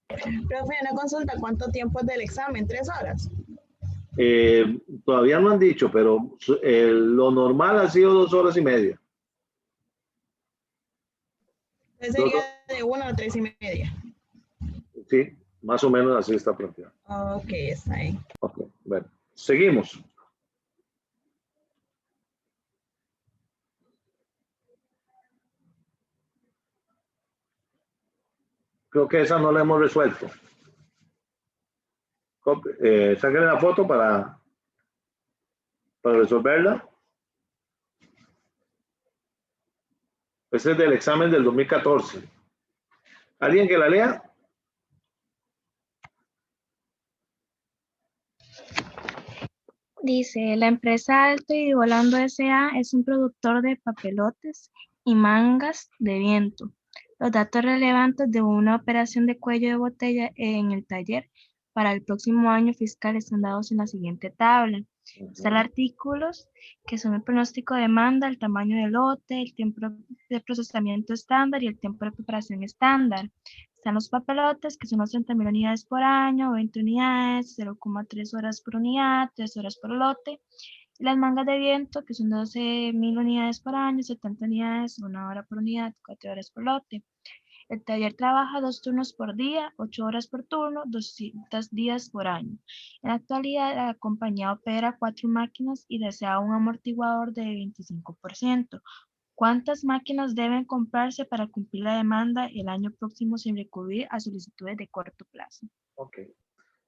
Profe, una consulta, ¿cuánto tiempo es del examen? ¿3 horas? Todavía no han dicho, pero lo normal ha sido 2 horas y media. Entonces sería de 1 a 3:30. Sí, más o menos así está planteado. Ok, está ahí. Ok, bueno, seguimos. Creo que esa no la hemos resuelto. Sáquenle la foto para resolverla. Ese es del examen del 2014. ¿Alguien que la lea? Dice, la empresa Alto y Volando S.A. es un productor de papelotes y mangas de viento. Los datos relevantes de una operación de cuello de botella en el taller para el próximo año fiscal están dados en la siguiente tabla. Están artículos que son el pronóstico de demanda, el tamaño del lote, el tiempo de procesamiento estándar y el tiempo de preparación estándar. Están los papelotes, que son las 30.000 unidades por año, 20 unidades, 0,3 horas por unidad, 3 horas por lote. Y las mangas de viento, que son 12.000 unidades por año, 70 unidades, 1 hora por unidad, 4 horas por lote. El taller trabaja 2 turnos por día, 8 horas por turno, 200 días por año. En la actualidad, la compañía opera 4 máquinas y desea un amortiguador de 25%. ¿Cuántas máquinas deben comprarse para cumplir la demanda el año próximo sin recurrir a solicitudes de corto plazo? Ok,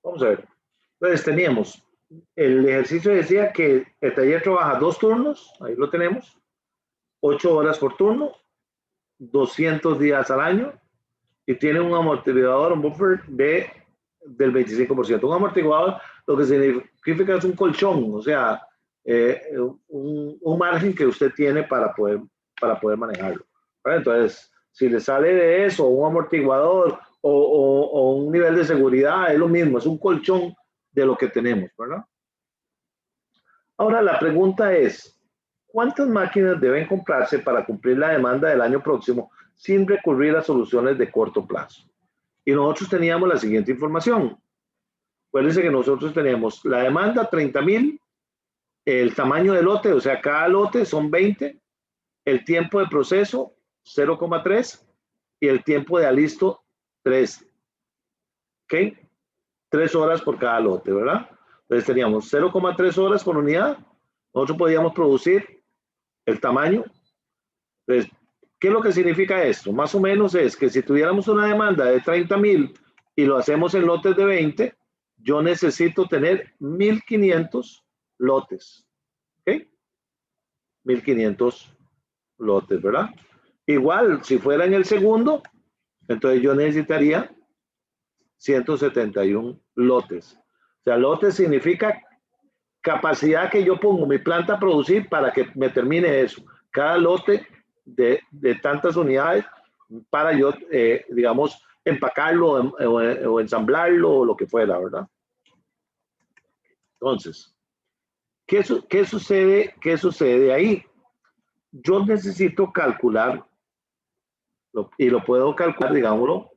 vamos a ver. Entonces teníamos, el ejercicio decía que el taller trabaja 2 turnos, ahí lo tenemos, 8 horas por turno, 200 días al año y tiene un amortiguador, un buffer del 25%. Un amortiguador lo que significa es un colchón, o sea, un margen que usted tiene para poder manejarlo. ¿Vale? Entonces, si le sale de eso un amortiguador o un nivel de seguridad, es lo mismo, es un colchón de lo que tenemos, ¿verdad? Ahora la pregunta es, ¿cuántas máquinas deben comprarse para cumplir la demanda del año próximo sin recurrir a soluciones de corto plazo? Y nosotros teníamos la siguiente información. Acuérdense que nosotros teníamos la demanda 30.000, el tamaño del lote, o sea, cada lote son 20, el tiempo de proceso 0,3 y el tiempo de alisto 3. ¿Ok? 3 horas por cada lote, ¿verdad? Entonces teníamos 0,3 horas por unidad. Nosotros podíamos producir el tamaño. Entonces, ¿qué es lo que significa esto? Más o menos es que si tuviéramos una demanda de 30.000 y lo hacemos en lotes de 20, yo necesito tener 1.500 lotes. ¿Ok? 1.500 lotes, ¿verdad? Igual, si fuera en el segundo, entonces yo necesitaría 171 lotes. O sea, lotes significa capacidad que yo pongo mi planta a producir para que me termine eso. Cada lote de tantas unidades para yo, digamos, empacarlo o ensamblarlo o lo que fuera, ¿verdad? Entonces, ¿qué sucede ahí? Yo necesito calcular, y lo puedo calcular, digámoslo,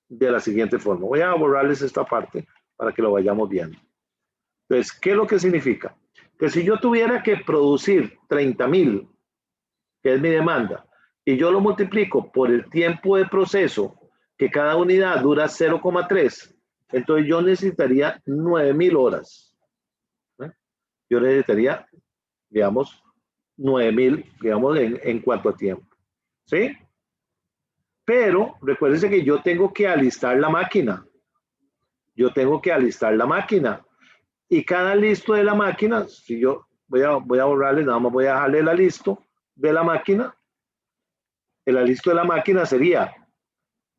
de la siguiente forma. Voy a borrarles esta parte para que lo vayamos viendo. Entonces, ¿qué es lo que significa? Que si yo tuviera que producir 30.000, que es mi demanda, y yo lo multiplico por el tiempo de proceso, que cada unidad dura 0,3, entonces yo necesitaría 9.000 horas. ¿Eh? Yo necesitaría, digamos, 9.000, digamos, en cuanto a tiempo. ¿Sí? Pero recuérdense que yo tengo que alistar la máquina. Yo tengo que alistar la máquina. Y cada listo de la máquina, si yo voy a borrarle, nada más voy a dejarle el alisto de la máquina. El alisto de la máquina sería,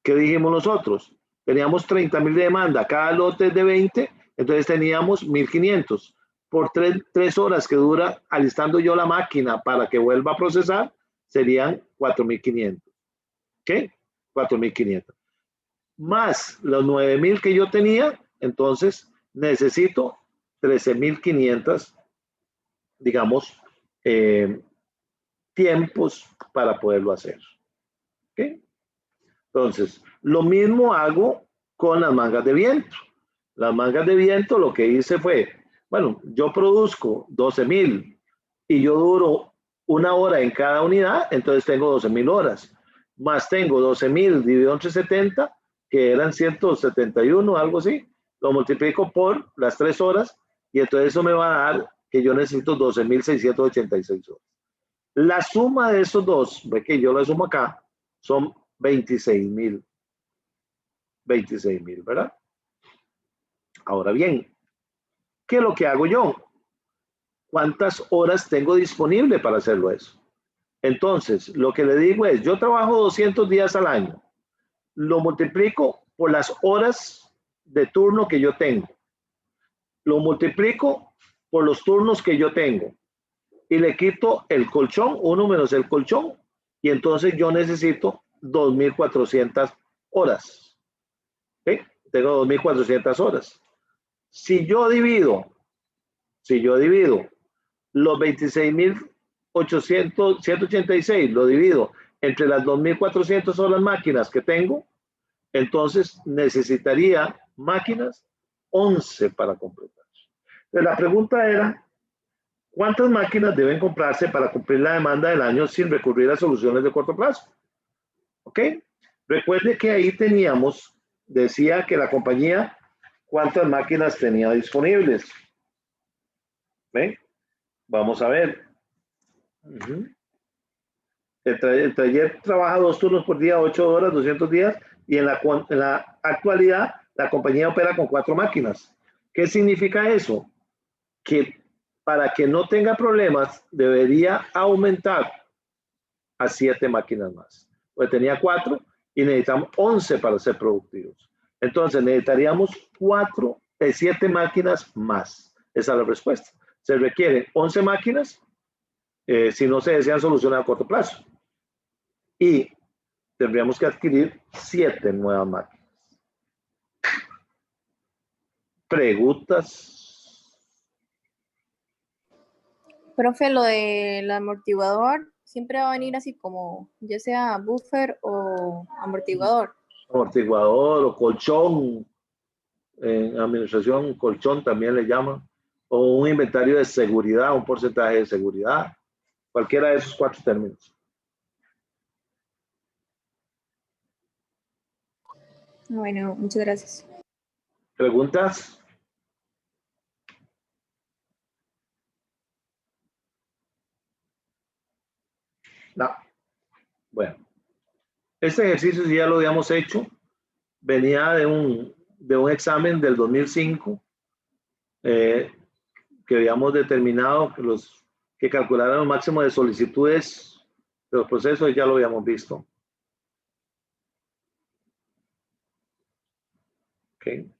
¿qué dijimos nosotros? Teníamos 30.000 de demanda, cada lote es de 20, entonces teníamos 1.500. Por 3 horas que dura alistando yo la máquina para que vuelva a procesar, serían 4.500. ¿Qué? 4.500. Más los 9.000 que yo tenía, entonces necesito 13.500, digamos, tiempos para poderlo hacer. ¿Okay? Entonces, lo mismo hago con las mangas de viento. Las mangas de viento lo que hice fue, bueno, yo produzco 12,000 y yo duro 1 hora en cada unidad, entonces tengo 12,000 horas. Más tengo 12,000 dividido entre 70, que eran 171, algo así. Lo multiplico por las 3 horas y entonces eso me va a dar que yo necesito 12,686 horas. La suma de esos dos, ve que yo la sumo acá, son 26,000. 26,000, ¿verdad? Ahora bien, ¿qué es lo que hago yo? ¿Cuántas horas tengo disponible para hacerlo eso? Entonces, lo que le digo es, yo trabajo 200 días al año, lo multiplico por las horas de turno que yo tengo, lo multiplico por los turnos que yo tengo y le quito el colchón, 1 menos el colchón, y entonces yo necesito 2,400 horas. ¿Sí? Tengo 2,400 horas. Si yo divido los 26,186, lo divido entre las 2,400 horas máquinas que tengo, entonces necesitaría máquinas 11 para completar. Entonces, la pregunta era, ¿cuántas máquinas deben comprarse para cumplir la demanda del año sin recurrir a soluciones de corto plazo? ¿Ok? Recuerde que ahí teníamos, decía que la compañía, ¿cuántas máquinas tenía disponibles? ¿Ven? Vamos a ver. El taller trabaja 2 turnos por día, 8 horas, 200 días, y en la actualidad la compañía opera con 4 máquinas. ¿Qué significa eso? Que para que no tenga problemas debería aumentar a 7 máquinas más. Pues tenía 4 y necesitamos 11 para ser productivos. Entonces necesitaríamos 7 máquinas más. Esa es la respuesta. Se requieren 11 máquinas si no se desean solucionar a corto plazo. Y tendríamos que adquirir 7 nuevas máquinas. ¿Preguntas? Profe, lo del amortiguador siempre va a venir así como, ya sea buffer o amortiguador. Amortiguador o colchón, en administración colchón también le llaman, o un inventario de seguridad, un porcentaje de seguridad, cualquiera de esos 4 términos. Bueno, muchas gracias. ¿Preguntas? No. Bueno, este ejercicio ya lo habíamos hecho, venía de un examen del 2005 que habíamos determinado que calcularan el máximo de solicitudes de los procesos, ya lo habíamos visto. Okay.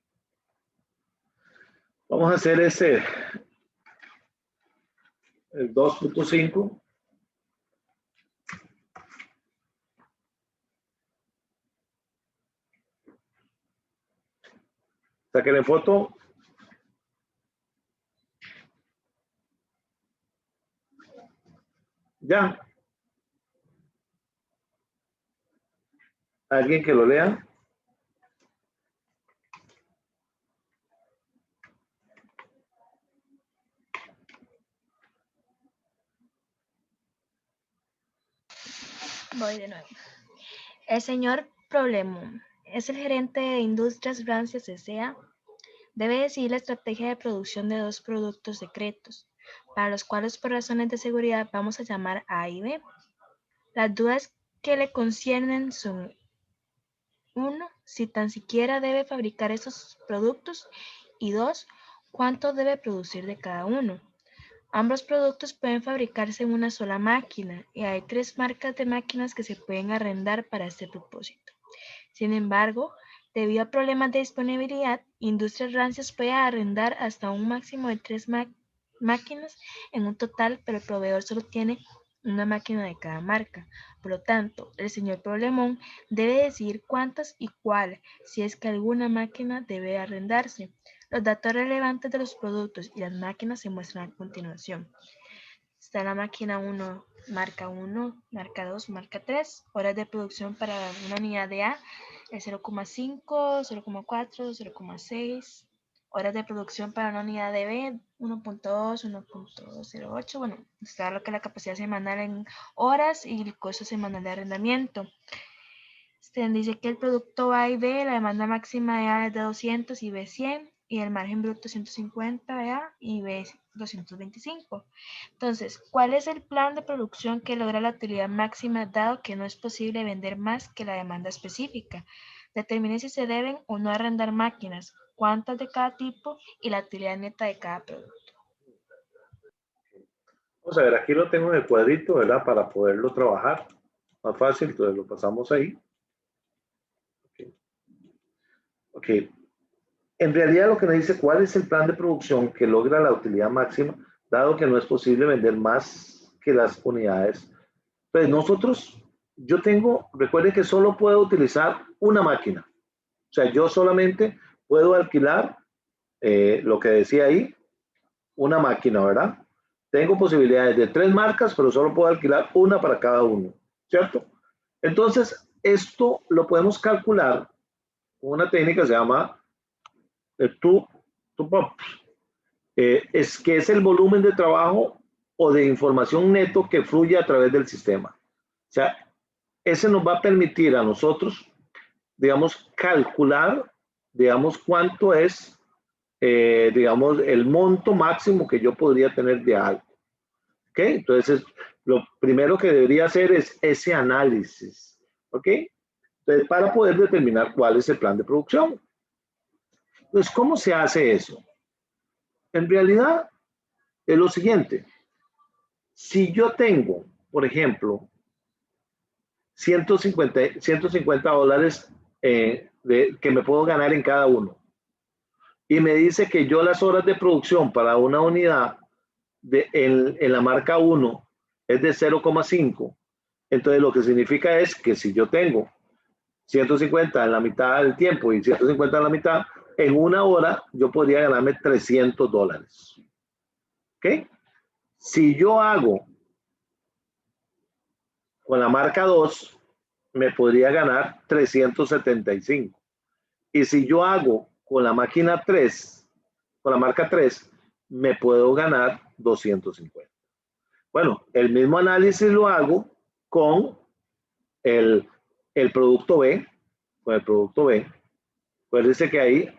Vamos a hacer el 2.5. Sáquenle foto. Ya. ¿Alguien que lo lea? Voy de nuevo. El señor Problemón es el gerente de Industrias Rancias S.A. Debe decidir la estrategia de producción de 2 productos secretos, para los cuales por razones de seguridad vamos a llamar A y B. Las dudas que le conciernen son: 1. Si tan siquiera debe fabricar esos productos, y 2. ¿Cuánto debe producir de cada uno? Ambos productos pueden fabricarse en una sola máquina y hay 3 marcas de máquinas que se pueden arrendar para este propósito. Sin embargo, debido a problemas de disponibilidad, Industrias Rancias puede arrendar hasta un máximo de 3 máquinas en un total, pero el proveedor solo tiene una máquina de cada marca. Por lo tanto, el señor Problemón debe decidir cuántas y cuál, si es que alguna máquina debe arrendarse. Los datos relevantes de los productos y las máquinas se muestran a continuación. Está la máquina 1, marca 2, marca 3, horas de producción para una unidad de A, el 0,5, 0,4, 0,6. Horas de producción para una unidad de B, 1.2, 1.08. Bueno, está lo que es la capacidad semanal en horas y el costo semanal de arrendamiento. Dice que el producto A y B, la demanda máxima de A es de 200 y B 100, y el margen bruto 150 de A y B 225. Entonces, ¿cuál es el plan de producción que logra la utilidad máxima dado que no es posible vender más que la demanda específica? Determine si se deben o no arrendar máquinas, cuántas de cada tipo y la utilidad neta de cada producto. Vamos a ver, aquí lo tengo en el cuadrito, ¿verdad? Para poderlo trabajar más fácil, entonces lo pasamos ahí. Ok. En realidad lo que nos dice cuál es el plan de producción que logra la utilidad máxima, dado que no es posible vender más que las unidades. Pues nosotros, yo tengo, recuerden que solo puedo utilizar una máquina. O sea, yo solamente puedo alquilar, lo que decía ahí, una máquina, ¿verdad? Tengo posibilidades de 3 marcas, pero solo puedo alquilar una para cada uno, ¿cierto? Entonces, esto lo podemos calcular con una técnica que se llama es que es el volumen de trabajo o de información neto que fluye a través del sistema. O sea, ese nos va a permitir a nosotros, digamos, calcular, digamos, cuánto es, digamos, el monto máximo que yo podría tener de algo. ¿Ok? Entonces, lo primero que debería hacer es ese análisis. ¿Ok? Entonces, para poder determinar cuál es el plan de producción. Entonces, ¿cómo se hace eso? En realidad, es lo siguiente. Si yo tengo, por ejemplo, 150 dólares que me puedo ganar en cada uno, y me dice que yo las horas de producción para una unidad en la marca 1 es de 0,5, entonces lo que significa es que si yo tengo 150 en la mitad del tiempo y 150 en la mitad, en una hora yo podría ganarme 300 dólares. ¿Ok? Si yo hago con la marca 2, me podría ganar 375. Y si yo hago con la máquina 3, con la marca 3, me puedo ganar 250. Bueno, el mismo análisis lo hago con el producto B, con el producto B. Acuérdense que ahí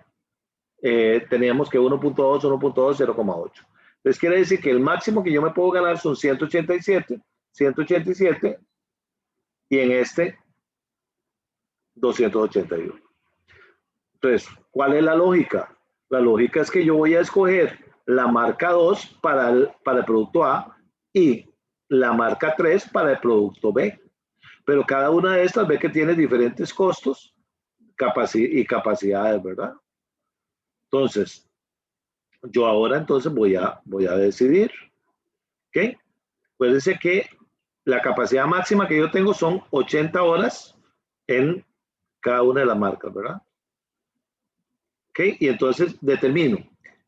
teníamos que 1.2, 1.2, 0,8. Entonces quiere decir que el máximo que yo me puedo ganar son 187, 187, y en este 281. Entonces, ¿cuál es la lógica? La lógica es que yo voy a escoger la marca 2 para el producto A y la marca 3 para el producto B. Pero cada una de estas ve que tiene diferentes costos y capacidades, ¿verdad? Entonces, yo ahora entonces voy a decidir. ¿Ok? Acuérdense que la capacidad máxima que yo tengo son 80 horas en cada una de las marcas, ¿verdad? ¿Ok? Y entonces determino.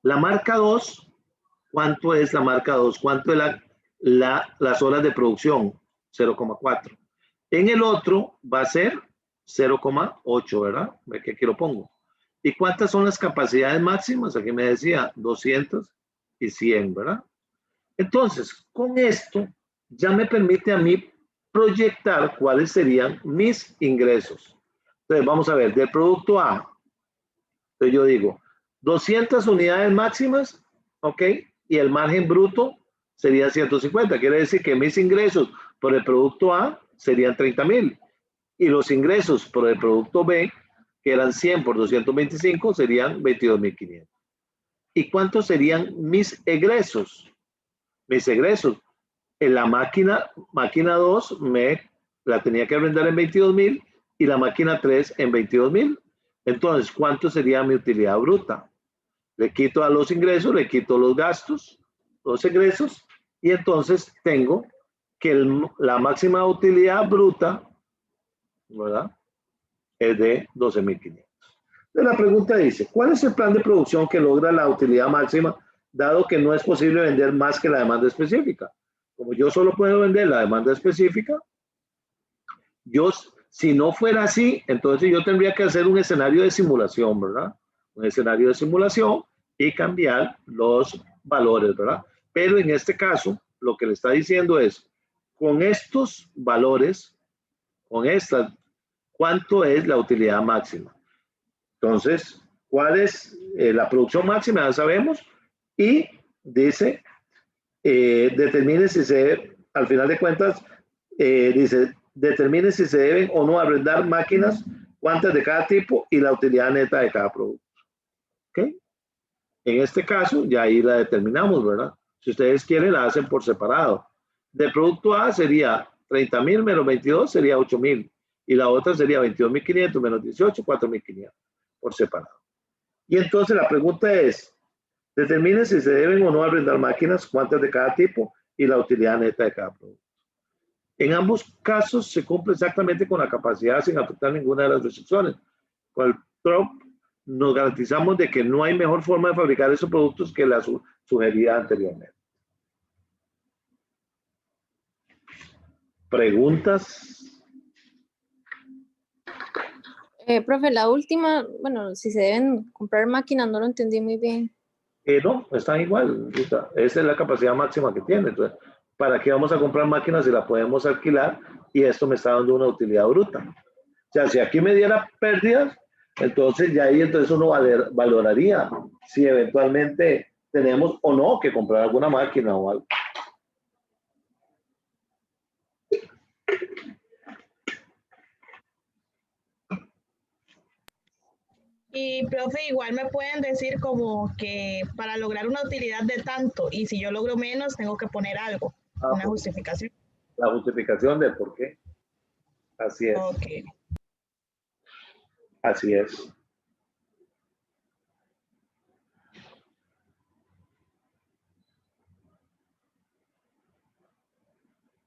La marca 2, ¿cuánto es la marca 2? ¿Cuánto es las horas de producción? 0,4. En el otro va a ser 0,8, ¿verdad? Ve que aquí lo pongo. ¿Y cuántas son las capacidades máximas? Aquí me decía 200 y 100, ¿verdad? Entonces, con esto ya me permite a mí proyectar cuáles serían mis ingresos. Entonces, vamos a ver, del producto A, entonces yo digo, 200 unidades máximas, ¿ok? Y el margen bruto sería 150. Quiere decir que mis ingresos por el producto A serían 30,000. Y los ingresos por el producto B, que eran 100 por 225, serían 22,500. ¿Y cuántos serían mis egresos? Mis egresos. En la máquina 2 la tenía que vender en 22,000 y la máquina 3 en 22,000. Entonces, ¿cuánto sería mi utilidad bruta? Le quito a los ingresos, le quito los gastos, los egresos, y entonces tengo que la máxima utilidad bruta, ¿verdad?, es de 12,500. Entonces la pregunta dice, ¿cuál es el plan de producción que logra la utilidad máxima, dado que no es posible vender más que la demanda específica? Como yo solo puedo vender la demanda específica, yo Si no fuera así, entonces yo tendría que hacer un escenario de simulación, ¿verdad? Un escenario de simulación y cambiar los valores, ¿verdad? Pero en este caso, lo que le está diciendo es, con estos valores, con estas, ¿cuánto es la utilidad máxima? Entonces, ¿cuál es la producción máxima? Ya sabemos. Y dice, determine si se debe, al final de cuentas, dice, determine si se deben o no arrendar máquinas, cuántas de cada tipo y la utilidad neta de cada producto. ¿Ok? En este caso, ya ahí la determinamos, ¿verdad? Si ustedes quieren, la hacen por separado. Del producto A sería 30.000 menos 22 sería 8.000. Y la otra sería 22.500 menos 18, 4.500 por separado. Y entonces la pregunta es, determine si se deben o no arrendar máquinas, cuántas de cada tipo y la utilidad neta de cada producto. En ambos casos se cumple exactamente con la capacidad sin afectar ninguna de las restricciones. Con el TROP nos garantizamos de que no hay mejor forma de fabricar esos productos que la sugerida anteriormente. ¿Preguntas? Profe, la última, bueno, si se deben comprar máquinas, no lo entendí muy bien. No, están igual. Esa es la capacidad máxima que tiene. Entonces, ¿para qué vamos a comprar máquinas si la podemos alquilar? Y esto me está dando una utilidad bruta. O sea, si aquí me diera pérdidas, entonces ya ahí entonces uno valoraría si eventualmente tenemos o no que comprar alguna máquina o algo. Y profe, igual me pueden decir como que para lograr una utilidad de tanto, y si yo logro menos, tengo que poner algo, una justificación. La justificación de por qué. Así es. Ok. Así es.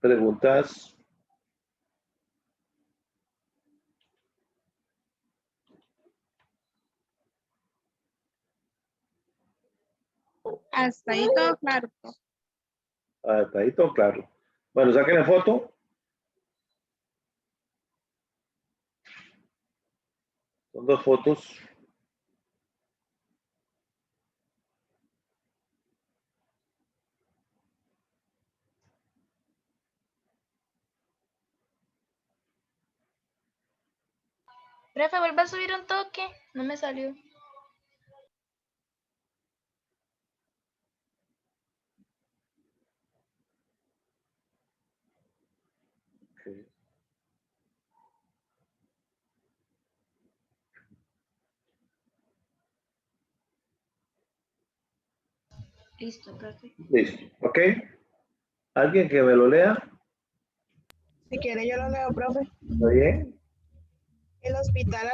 ¿Preguntas? Hasta ahí todo claro. Hasta ahí todo claro. Bueno, saquen la foto. Son dos fotos. Profe, vuelve a subir un toque. No me salió. Okay. Listo, profe. Listo. ¿Ok? ¿Alguien que me lo lea? Si quiere yo lo leo, profe. ¿Está bien? El Hospital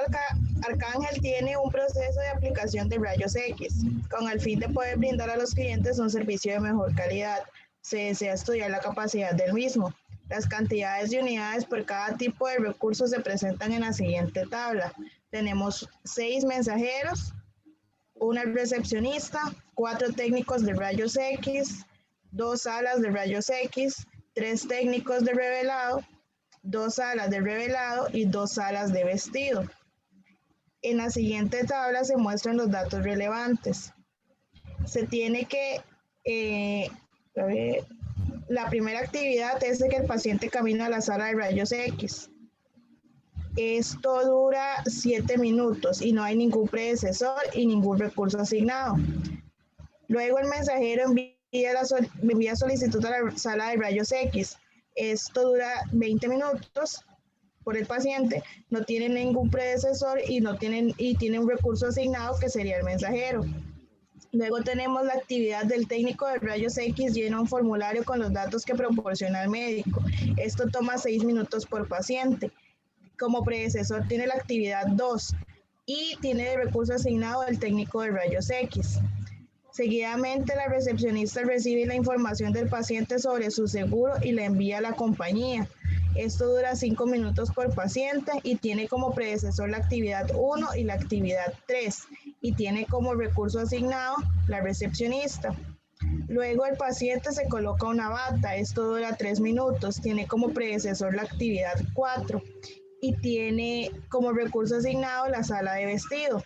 Arcángel tiene un proceso de aplicación de rayos X. Con el fin de poder brindar a los clientes un servicio de mejor calidad, se desea estudiar la capacidad del mismo. Las cantidades de unidades por cada tipo de recursos se presentan en la siguiente tabla. Tenemos 6 mensajeros, una recepcionista, 4 técnicos de rayos X, 2 salas de rayos X, 3 técnicos de revelado, 2 salas de revelado y 2 salas de vestido. En la siguiente tabla se muestran los datos relevantes. Se tiene que, la primera actividad es de que el paciente camina a la sala de rayos X. Esto dura 7 minutos y no hay ningún predecesor y ningún recurso asignado. Luego el mensajero envía solicitud a la sala de rayos X. Esto dura 20 minutos por el paciente, no tiene ningún predecesor y tiene un recurso asignado que sería el mensajero. Luego tenemos la actividad del técnico de rayos X, llena un formulario con los datos que proporciona el médico. Esto toma 6 minutos por paciente. Como predecesor tiene la actividad 2 y tiene de recurso asignado el técnico de rayos X. Seguidamente, la recepcionista recibe la información del paciente sobre su seguro y la envía a la compañía. Esto dura 5 minutos por paciente y tiene como predecesor la actividad 1 y la actividad 3 y tiene como recurso asignado la recepcionista. Luego el paciente se coloca una bata, esto dura 3 minutos, tiene como predecesor la actividad 4 y tiene como recurso asignado la sala de vestido.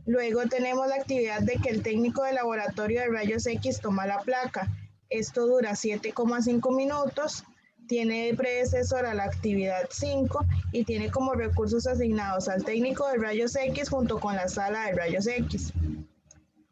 Luego tenemos la actividad de que el técnico de laboratorio de rayos X toma la placa. Esto dura 7,5 minutos, tiene de predecesora la actividad 5 y tiene como recursos asignados al técnico de rayos X junto con la sala de rayos X.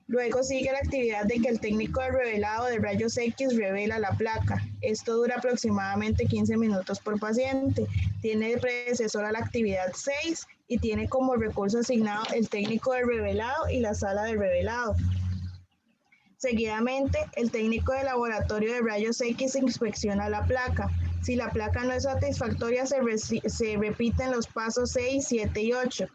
Luego sigue la actividad de que el técnico de revelado de rayos X revela la placa. Esto dura aproximadamente 15 minutos por paciente. Tiene de predecesora la actividad 6 y tiene como recurso asignado el técnico de revelado y la sala de revelado. Seguidamente, el técnico de laboratorio de rayos X inspecciona la placa. Si la placa no es satisfactoria, se repiten los pasos 6, 7 y 8.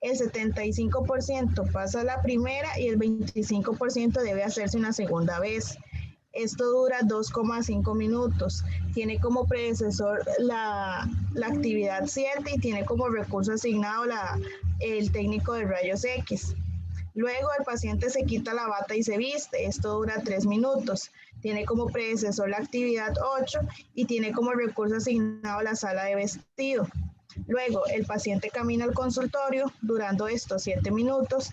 El 75% pasa a la primera y el 25% debe hacerse una segunda vez. Esto dura 2,5 minutos. Tiene como predecesor la actividad 7 y tiene como recurso asignado el técnico de rayos X. Luego el paciente se quita la bata y se viste. Esto dura 3 minutos. Tiene como predecesor la actividad 8 y tiene como recurso asignado la sala de vestido. Luego, el paciente camina al consultorio, durando estos 7 minutos,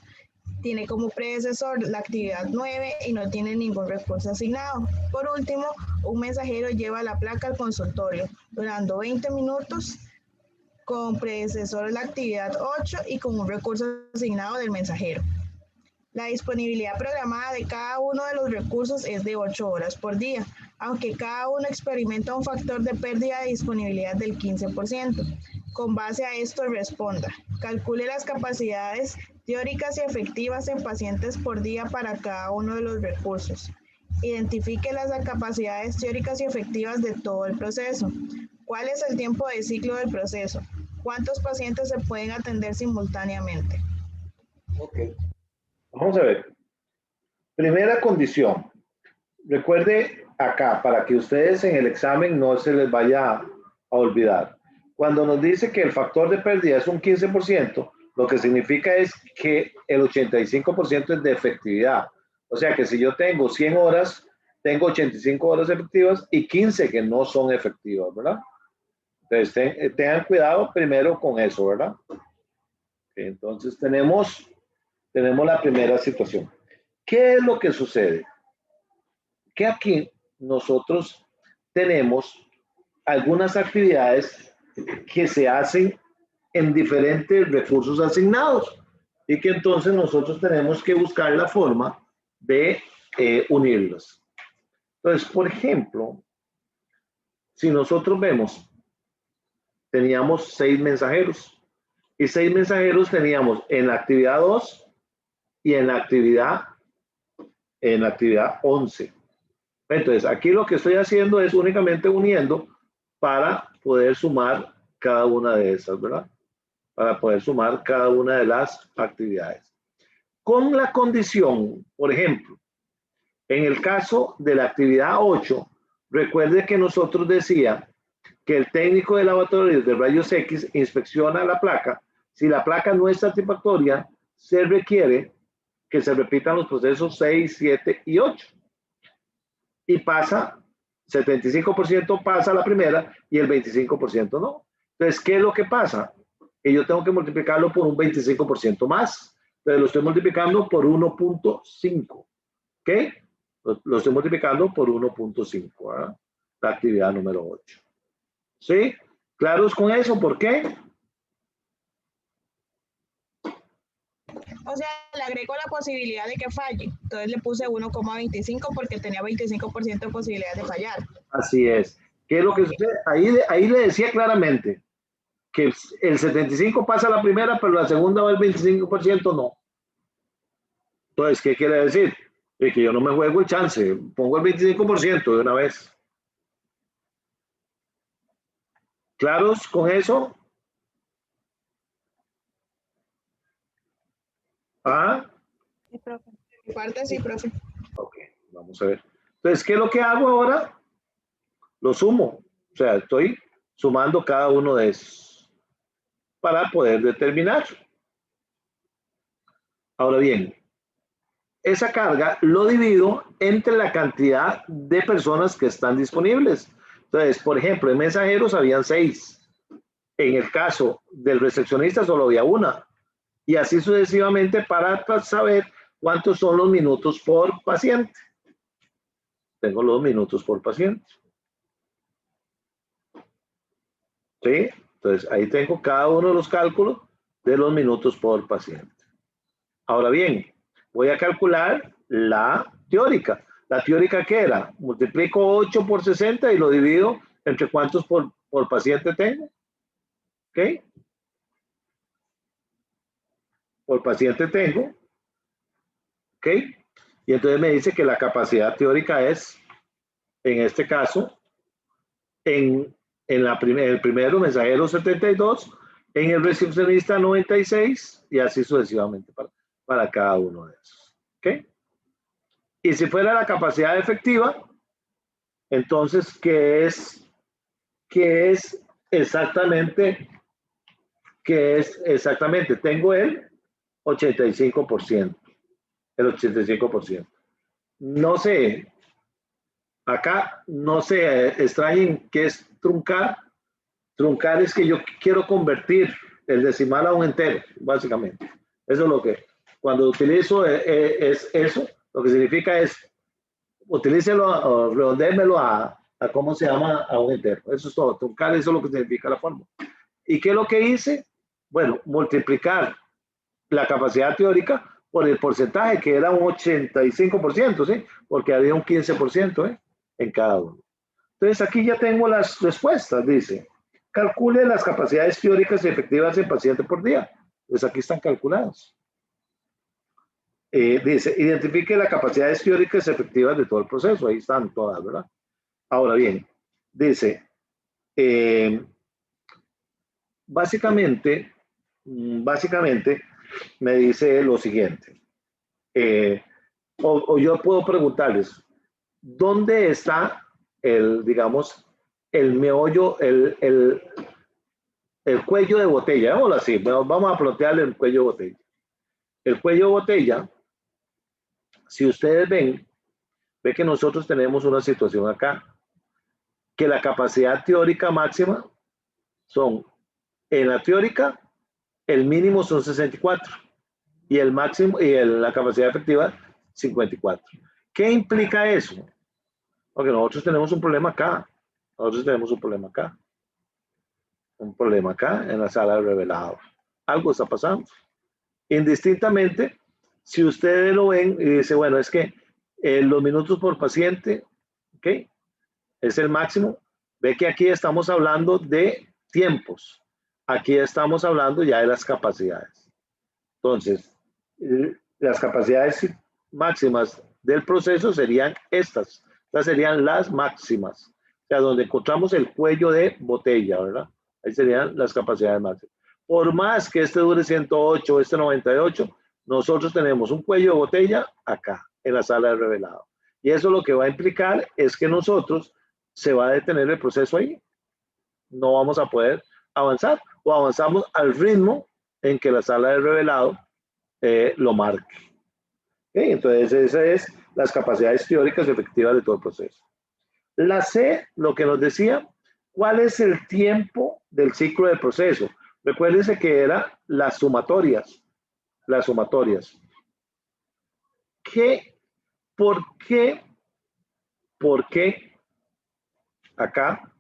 tiene como predecesor la actividad 9 y no tiene ningún recurso asignado. Por último, un mensajero lleva la placa al consultorio, durando 20 minutos, con predecesor la actividad 8 y con un recurso asignado del mensajero. La disponibilidad programada de cada uno de los recursos es de 8 horas por día, aunque cada uno experimenta un factor de pérdida de disponibilidad del 15%. Con base a esto responda. Calcule las capacidades teóricas y efectivas en pacientes por día para cada uno de los recursos. Identifique las capacidades teóricas y efectivas de todo el proceso. ¿Cuál es el tiempo de ciclo del proceso? ¿Cuántos pacientes se pueden atender simultáneamente? Ok. Vamos a ver. Primera condición. Recuerde acá, para que ustedes en el examen no se les vaya a olvidar. Cuando nos dice que el factor de pérdida es un 15%, lo que significa es que el 85% es de efectividad. O sea que si yo tengo 100 horas, tengo 85 horas efectivas y 15 que no son efectivas, ¿verdad? Entonces, tengan cuidado primero con eso, ¿verdad? Entonces, tenemos la primera situación. ¿Qué es lo que sucede? Que aquí nosotros tenemos algunas actividades que se hacen en diferentes recursos asignados y que entonces nosotros tenemos que buscar la forma de unirlos. Entonces, por ejemplo, si nosotros vemos, teníamos 6 mensajeros y 6 mensajeros teníamos en la actividad 2 y en la actividad 11. Entonces, aquí lo que estoy haciendo es únicamente uniendo para poder sumar cada una de esas, ¿verdad? Para poder sumar cada una de las actividades. Con la condición, por ejemplo, en el caso de la actividad 8, recuerde que nosotros decíamos que el técnico de laboratorio de rayos X inspecciona la placa. Si la placa no es satisfactoria, se requiere que se repitan los procesos 6, 7 y 8. Y pasa, 75% pasa la primera y el 25% no. Entonces, ¿qué es lo que pasa? Que yo tengo que multiplicarlo por un 25% más. Entonces, lo estoy multiplicando por 1.5. ¿Ok? Lo estoy multiplicando por 1.5. ¿verdad? La actividad número 8. ¿Sí? ¿Claros con eso? ¿Por qué? O sea, le agrego la posibilidad de que falle. Entonces le puse 1,25 porque tenía 25% de posibilidad de fallar. Así es. ¿Qué es lo que sucede? Ahí le decía claramente que el 75% pasa a la primera, pero la segunda va el 25% no. Entonces, ¿qué quiere decir? Que yo no me juego el chance. Pongo el 25% de una vez. ¿Claros con eso? ¿Ah? Sí, profe. Mi parte sí, profe. Ok, vamos a ver. Entonces, ¿qué es lo que hago ahora? Lo sumo. O sea, estoy sumando cada uno de esos para poder determinar. Ahora bien, esa carga lo divido entre la cantidad de personas que están disponibles. Entonces, por ejemplo, en mensajeros habían 6. En el caso del recepcionista solo había una. Y así sucesivamente para saber cuántos son los minutos por paciente. Tengo los minutos por paciente. ¿Sí? Entonces, ahí tengo cada uno de los cálculos de los minutos por paciente. Ahora bien, voy a calcular la teórica. ¿La teórica qué era? Multiplico 8 por 60 y lo divido entre cuántos por paciente tengo. ¿Ok? Por paciente tengo. ¿Ok? Y entonces me dice que la capacidad teórica es, en este caso, en el primero, mensajero 72, en el recepcionista 96 y así sucesivamente para cada uno de esos. ¿Ok? Y si fuera la capacidad efectiva, entonces, ¿qué es exactamente? Tengo el 85%. El 85%. No sé, acá no se extrañen qué es truncar. Truncar es que yo quiero convertir el decimal a un entero, básicamente. Eso es lo que, cuando utilizo es eso, lo que significa es, utilícelo o redondémelo a ¿cómo se llama? A un entero. Eso es todo. Truncar, eso es lo que significa la fórmula. ¿Y qué es lo que hice? Bueno, multiplicar la capacidad teórica por el porcentaje, que era un 85%, ¿sí? Porque había un 15% en cada uno. Entonces, aquí ya tengo las respuestas, dice. Calcule las capacidades teóricas y efectivas en paciente por día. Pues aquí están calculadas. Dice, identifique las capacidades teóricas y efectivas de todo el proceso. Ahí están todas, ¿verdad? Ahora bien, dice, básicamente, me dice lo siguiente. O yo puedo preguntarles, ¿dónde está digamos, el meollo, el cuello de botella? Vamos así, vamos a plantearle el cuello de botella. El cuello de botella, si ustedes ven que nosotros tenemos una situación acá, que la capacidad teórica máxima son, en la teórica, el mínimo son 64 y el máximo, y la capacidad efectiva, 54. ¿Qué implica eso? Porque nosotros tenemos un problema acá. Un problema acá en la sala de revelado. Algo está pasando. Indistintamente, si ustedes lo ven y dicen, bueno, es que los minutos por paciente, ¿ok? Es el máximo. Ve que aquí estamos hablando de tiempos. Aquí estamos hablando ya de las capacidades. Entonces, las capacidades máximas del proceso serían estas. Estas serían las máximas. O sea, donde encontramos el cuello de botella, ¿verdad? Ahí serían las capacidades máximas. Por más que este dure 108, este 98, nosotros tenemos un cuello de botella acá, en la sala de revelado. Y eso lo que va a implicar es que nosotros se va a detener el proceso ahí. No vamos a poder avanzar o avanzamos al ritmo en que la sala de revelado lo marque. ¿Okay? Entonces, esas es las capacidades teóricas y efectivas de todo el proceso. La C, lo que nos decía, ¿cuál es el tiempo del ciclo de proceso? Recuérdense que era las sumatorias. Las sumatorias. ¿Por qué acá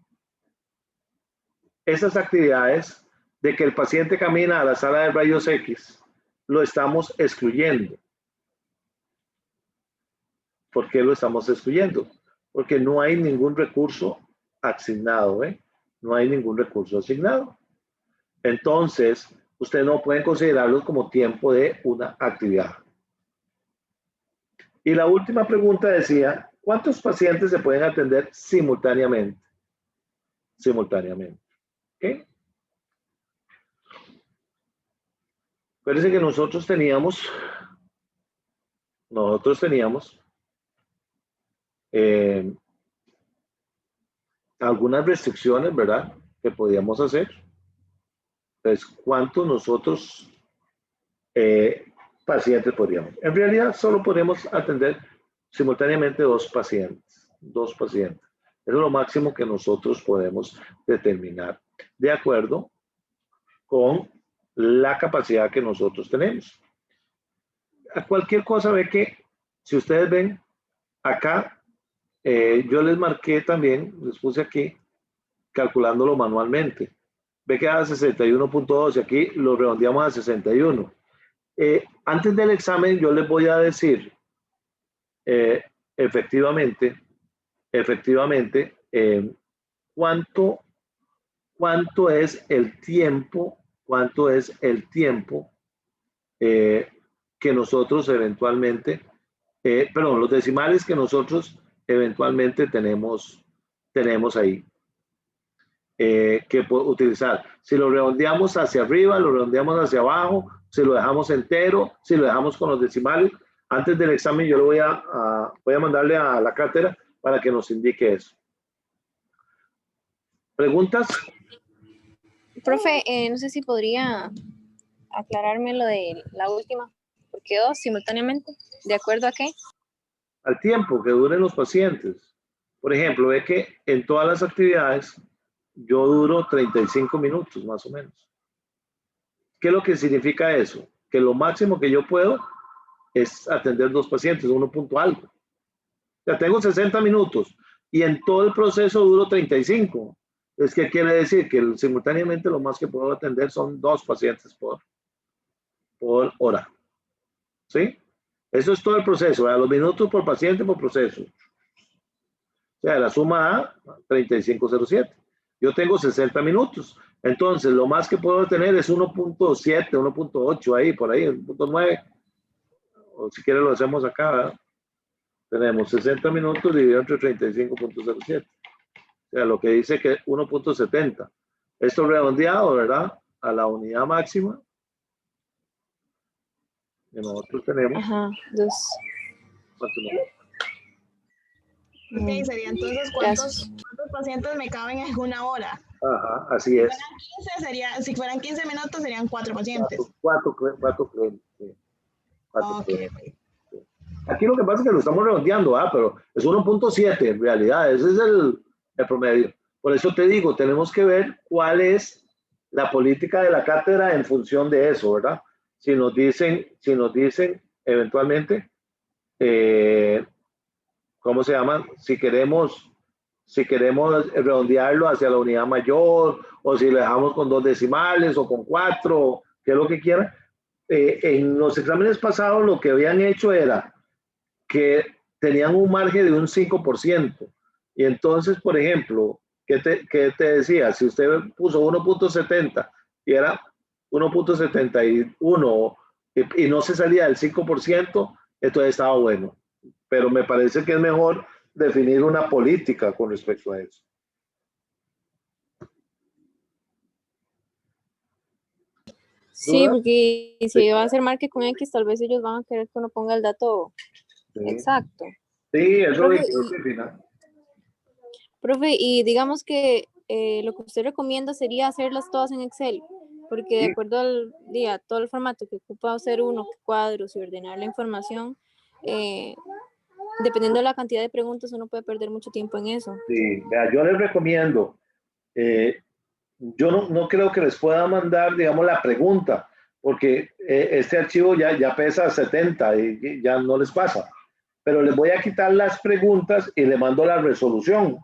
esas actividades de que el paciente camina a la sala de rayos X lo estamos excluyendo? ¿Por qué lo estamos excluyendo? Porque no hay ningún recurso asignado, ¿eh? No hay ningún recurso asignado. Entonces, ustedes no pueden considerarlos como tiempo de una actividad. Y la última pregunta decía, ¿cuántos pacientes se pueden atender simultáneamente? Simultáneamente. ¿Ok? Acuérdense que nosotros teníamos algunas restricciones, ¿verdad? Que podíamos hacer. Entonces, ¿cuántos nosotros pacientes podríamos? En realidad, solo podemos atender simultáneamente dos pacientes. Eso es lo máximo que nosotros podemos determinar de acuerdo con la capacidad que nosotros tenemos. A cualquier cosa, ve que si ustedes ven acá, yo les marqué también, les puse aquí, calculándolo manualmente. Ve que da 61.12, aquí lo redondeamos a 61. Antes del examen yo les voy a decir efectivamente, cuánto es el tiempo, que nosotros eventualmente, perdón, los decimales que nosotros eventualmente tenemos ahí, que utilizar. Si lo redondeamos hacia arriba, lo redondeamos hacia abajo, si lo dejamos entero, si lo dejamos con los decimales. Antes del examen yo le voy a mandarle a la cátedra para que nos indique eso. ¿Preguntas? Profe, no sé si podría aclararme lo de la última. ¿Por qué 2 simultáneamente? ¿De acuerdo a qué? Al tiempo que duren los pacientes. Por ejemplo, ve que en todas las actividades yo duro 35 minutos más o menos. ¿Qué es lo que significa eso? Que lo máximo que yo puedo es atender 2 pacientes, 1 punto algo. Ya tengo 60 minutos y en todo el proceso duro 35. Es que quiere decir que simultáneamente lo más que puedo atender son 2 pacientes por hora. ¿Sí? Eso es todo el proceso, ¿verdad? Los minutos por paciente por proceso. O sea, la suma da 35.07. Yo tengo 60 minutos. Entonces, lo más que puedo tener es 1.7, 1.8 ahí, por ahí, 1.9. O si quiere lo hacemos acá, ¿verdad? Tenemos 60 minutos dividido entre 35.07. O sea, lo que dice que 1.70. Esto redondeado, ¿verdad? A la unidad máxima. Que nosotros tenemos. Ajá, 2. Ok, sería entonces ¿cuántos pacientes me caben en una hora? Ajá, así es. Si fueran 15 minutos serían 4 pacientes. 4 clientes. Sí. Okay. Aquí lo que pasa es que lo estamos redondeando, pero es 1.7 en realidad, ese es el promedio. Por eso te digo, tenemos que ver cuál es la política de la cátedra en función de eso, ¿verdad? Si nos dicen eventualmente, ¿cómo se llama? Si queremos redondearlo hacia la unidad mayor, o si lo dejamos con 2 decimales o con 4, que es lo que quieran. En los exámenes pasados lo que habían hecho era que tenían un margen de un 5%. Y entonces, por ejemplo, ¿qué te decía? Si usted puso 1.70 y era 1.71 y no se salía del 5%, entonces estaba bueno. Pero me parece que es mejor definir una política con respecto a eso. Sí, porque si va a hacer marque con X, tal vez ellos van a querer que uno ponga el dato exacto. Sí, eso Profe, es el final. Profe, y digamos que lo que usted recomienda sería hacerlas todas en Excel, porque de acuerdo al día, todo el formato que ocupa hacer uno, cuadros y ordenar la información, dependiendo de la cantidad de preguntas, uno puede perder mucho tiempo en eso. Sí, vea, yo les recomiendo, yo no creo que les pueda mandar, digamos, la pregunta, porque este archivo ya pesa 70 y ya no les pasa. Pero les voy a quitar las preguntas y le mando la solución,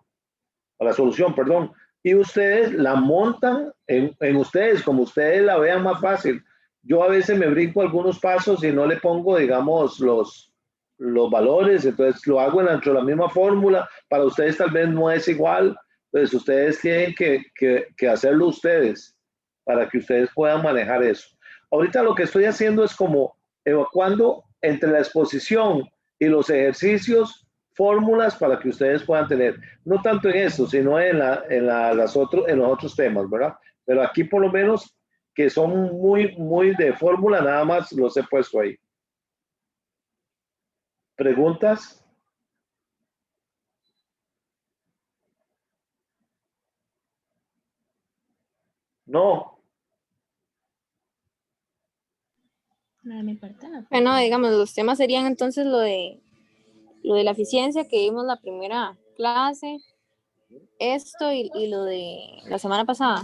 perdón. Y ustedes la montan en ustedes, como ustedes la vean más fácil. Yo a veces me brinco algunos pasos y no le pongo, digamos, los valores, entonces lo hago dentro de la misma fórmula. Para ustedes tal vez no es igual, entonces ustedes tienen que hacerlo ustedes para que ustedes puedan manejar eso. Ahorita lo que estoy haciendo es como evacuando entre la exposición y los ejercicios, fórmulas para que ustedes puedan tener, no tanto en esto, sino en los otros temas, ¿verdad? Pero aquí por lo menos, que son muy de fórmula, nada más los he puesto ahí. ¿Preguntas? No. Nada, mi parte no. Bueno, digamos, los temas serían entonces lo de la eficiencia que vimos la primera clase, esto y lo de la semana pasada.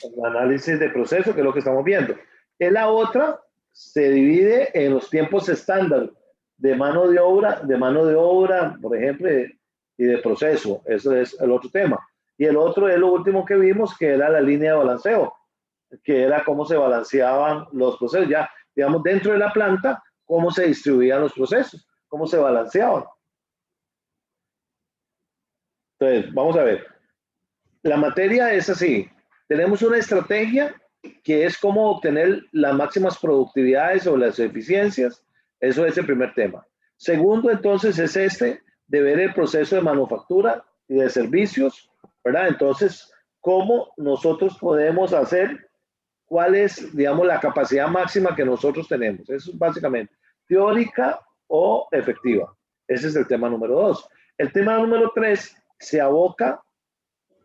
el análisis de proceso, que es lo que estamos viendo. En la otra se divide en los tiempos estándar de mano de obra, por ejemplo, y de proceso. Eso es el otro tema. Y el otro es lo último que vimos, que era la línea de balanceo, que era cómo se balanceaban los procesos. Ya, digamos, dentro de la planta, cómo se distribuían los procesos, cómo se balanceaban. Entonces, vamos a ver. La materia es así. Tenemos una estrategia que es cómo obtener las máximas productividades o las eficiencias. Eso es el primer tema. Segundo, entonces, es de ver el proceso de manufactura y de servicios, ¿verdad? Entonces, ¿cómo nosotros podemos hacer? ¿Cuál es, digamos, la capacidad máxima que nosotros tenemos? Eso es básicamente teórica o efectiva. Ese es el tema número 2. El tema número 3 se aboca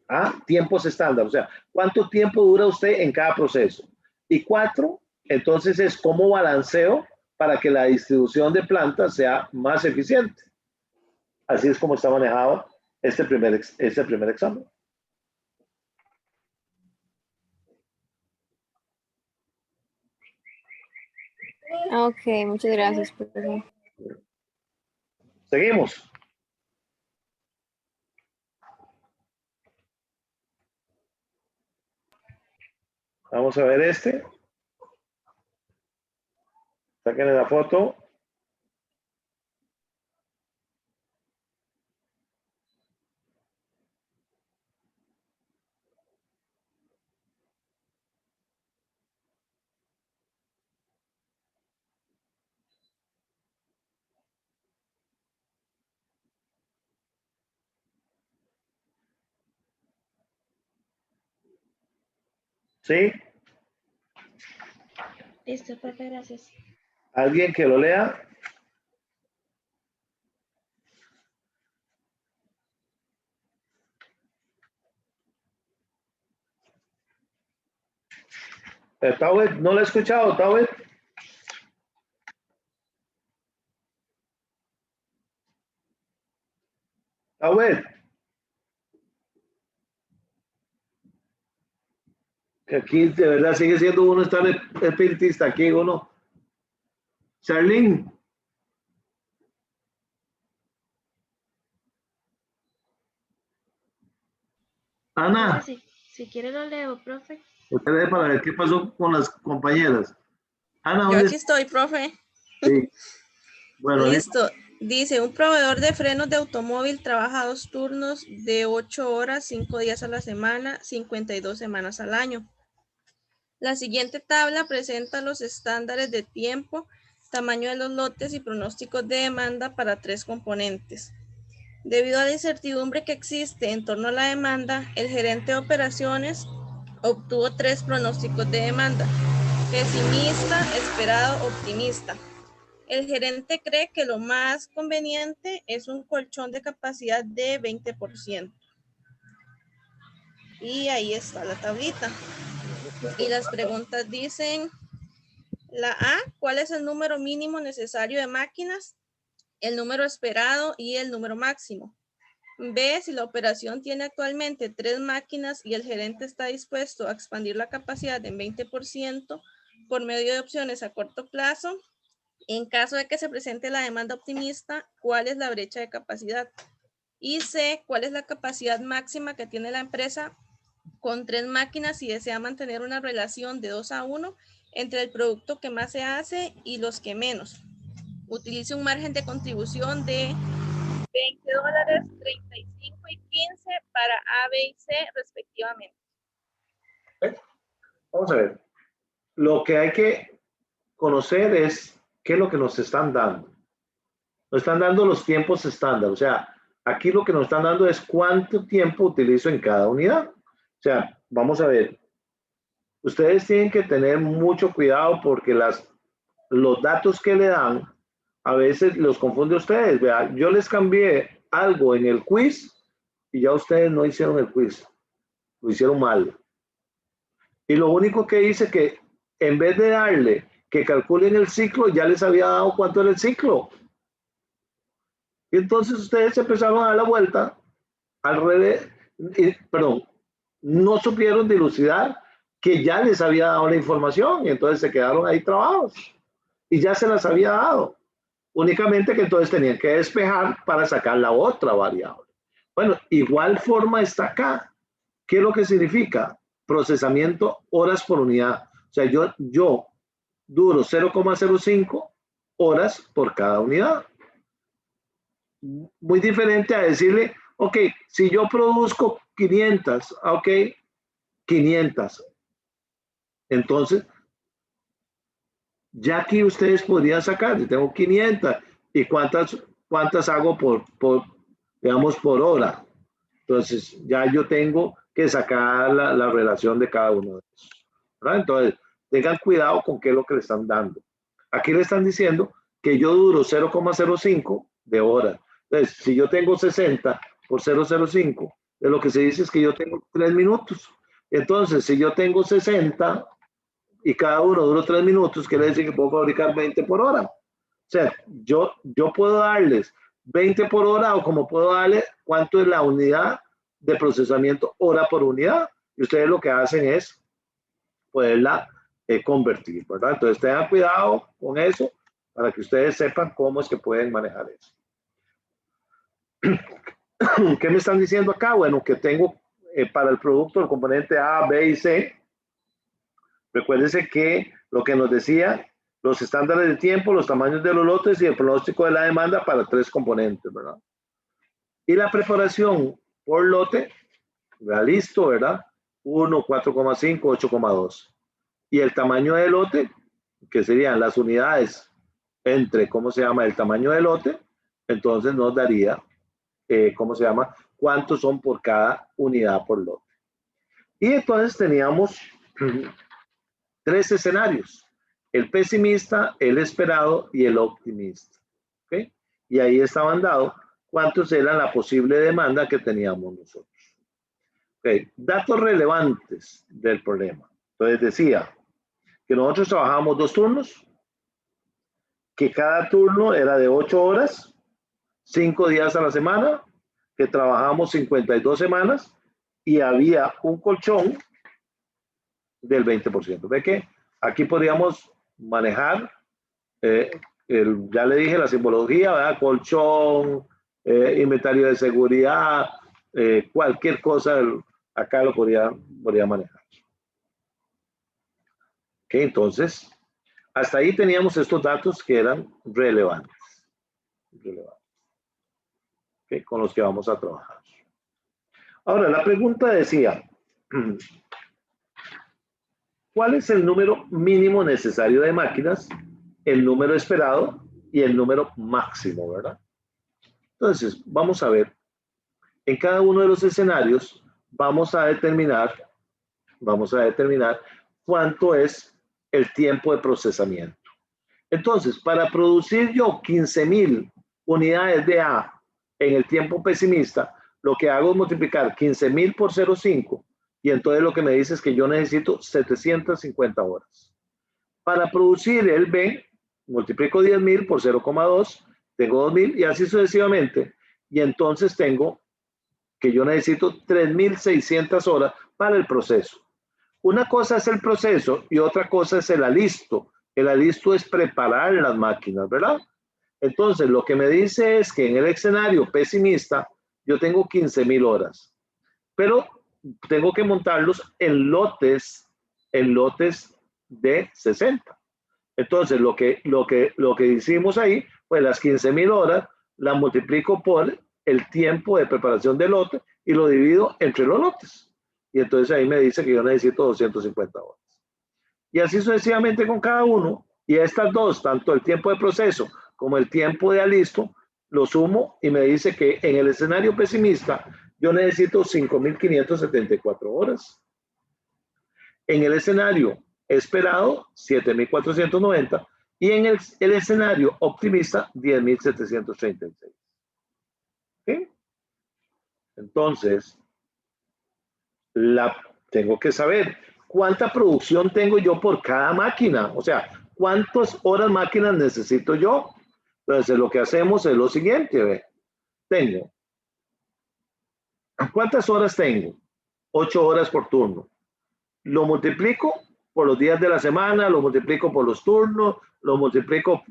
a tiempos estándar, o sea, ¿cuánto tiempo dura usted en cada proceso? Y 4, entonces es cómo balanceo para que la distribución de plantas sea más eficiente. Así es como está manejado este primer examen. Ok, muchas gracias, profe. Seguimos. Vamos a ver este. Sáquenle la foto. ¿Sí? Listo, profe, gracias. ¿Alguien que lo lea? Tawet, no lo he escuchado, Tawet. Tawet. Que aquí de verdad sigue siendo uno estar espiritista, aquí uno. Charlene. Ana. Profe, si quiere lo leo, profe. Usted ve para ver qué pasó con las compañeras. Ana, Yo ¿dónde aquí estoy, profe. Sí. Bueno, Listo. Dice, un proveedor de frenos de automóvil trabaja 2 turnos de 8 horas, 5 días a la semana, 52 semanas al año. La siguiente tabla presenta los estándares de tiempo, tamaño de los lotes y pronósticos de demanda para 3 componentes. Debido a la incertidumbre que existe en torno a la demanda, el gerente de operaciones obtuvo 3 pronósticos de demanda: pesimista, esperado, optimista. El gerente cree que lo más conveniente es un colchón de capacidad de 20%. Y ahí está la tablita. Y las preguntas dicen, la A, ¿cuál es el número mínimo necesario de máquinas? El número esperado y el número máximo. B, si la operación tiene actualmente 3 máquinas y el gerente está dispuesto a expandir la capacidad en 20% por medio de opciones a corto plazo. En caso de que se presente la demanda optimista, ¿cuál es la brecha de capacidad? Y C, ¿cuál es la capacidad máxima que tiene la empresa con 3 máquinas y desea mantener una relación de 2:1 entre el producto que más se hace y los que menos? Utilice un margen de contribución de $20, 35 y 15 para A, B y C respectivamente. Vamos a ver. Lo que hay que conocer es qué es lo que nos están dando. Nos están dando los tiempos estándar. O sea, aquí lo que nos están dando es cuánto tiempo utilizo en cada unidad. O sea, vamos a ver. Ustedes tienen que tener mucho cuidado porque los datos que le dan a veces los confunde a ustedes. Vea, yo les cambié algo en el quiz y ya ustedes no hicieron el quiz. Lo hicieron mal. Y lo único que hice que en vez de darle que calculen el ciclo, ya les había dado cuánto era el ciclo. Y entonces ustedes empezaron a dar la vuelta al revés, perdón, no supieron dilucidar que ya les había dado la información y entonces se quedaron ahí trabados y ya se las había dado. Únicamente que entonces tenían que despejar para sacar la otra variable. Bueno, igual forma está acá. ¿Qué es lo que significa? Procesamiento horas por unidad. O sea, yo duro 0,05 horas por cada unidad. Muy diferente a decirle, ok, si yo produzco 500, ok, 500. Entonces, ya aquí ustedes podrían sacar, yo tengo 500, ¿y cuántas hago digamos, por hora? Entonces, ya yo tengo que sacar la relación de cada uno de esos, ¿verdad? Entonces, tengan cuidado con qué es lo que le están dando. Aquí le están diciendo que yo duro 0,05 de hora. Entonces, si yo tengo 60 por 0,05, de lo que se dice es que yo tengo 3 minutos. Entonces, si yo tengo 60 y cada uno dura 3 minutos, quiere decir que puedo fabricar 20 por hora. O sea, yo puedo darles 20 por hora o como puedo darle cuánto es la unidad de procesamiento hora por unidad. Y ustedes lo que hacen es poderla convertir, ¿verdad? Entonces tengan cuidado con eso para que ustedes sepan cómo es que pueden manejar eso. ¿Qué me están diciendo acá? Bueno, que tengo para el producto el componente A, B y C. Recuérdense que lo que nos decía, los estándares de tiempo, los tamaños de los lotes y el pronóstico de la demanda para 3 componentes, ¿verdad? Y la preparación por lote, ya listo, ¿verdad? 1, 4,5, 8,2. Y el tamaño de lote, que serían las unidades entre, ¿cómo se llama? El tamaño de lote, entonces nos daría, ¿cómo se llama? Cuántos son por cada unidad por lote. Y entonces teníamos 3 escenarios, el pesimista, el esperado y el optimista. ¿Okay? Y ahí estaban dados cuántos eran la posible demanda que teníamos nosotros. Okay. Datos relevantes del problema. Entonces decía que nosotros trabajábamos 2 turnos, que cada turno era de 8 horas, 5 días a la semana, que trabajábamos 52 semanas y había un colchón del 20%. ¿Ve que aquí podríamos manejar, ya le dije la simbología, ¿verdad? Colchón, inventario de seguridad, cualquier cosa, acá lo podría manejar. Ok, entonces, hasta ahí teníamos estos datos que eran relevantes. Okay, con los que vamos a trabajar. Ahora, la pregunta decía, ¿cuál es el número mínimo necesario de máquinas, el número esperado y el número máximo, verdad? Entonces, vamos a ver, en cada uno de los escenarios vamos a determinar cuánto es el tiempo de procesamiento. Entonces, para producir yo 15,000 unidades de A en el tiempo pesimista, lo que hago es multiplicar 15,000 por 0,5 y entonces lo que me dice es que yo necesito 750 horas. Para producir el B, multiplico 10,000 por 0,2, tengo 2,000 y así sucesivamente. Y entonces tengo que yo necesito 3,600 horas para el proceso. Una cosa es el proceso y otra cosa es el alisto. El alisto es preparar las máquinas, ¿verdad? Entonces, lo que me dice es que en el escenario pesimista yo tengo 15,000 horas, pero tengo que montarlos en lotes de 60. Entonces, lo que hicimos ahí, pues las 15,000 horas las multiplico por el tiempo de preparación del lote y lo divido entre los lotes. Y entonces ahí me dice que yo necesito 250 horas. Y así sucesivamente con cada uno. Y estas dos, tanto el tiempo de proceso como el tiempo de alisto, lo sumo y me dice que en el escenario pesimista yo necesito 5,574 horas. En el escenario esperado, 7,490. Y en el escenario optimista, 10,736. ¿Sí? Entonces, tengo que saber cuánta producción tengo yo por cada máquina. O sea, cuántas horas máquinas necesito yo. Entonces, lo que hacemos es lo siguiente. ¿Ve? ¿Cuántas horas tengo? 8 horas por turno. lo multiplico por los días de la semana, lo multiplico por los turnos, lo multiplico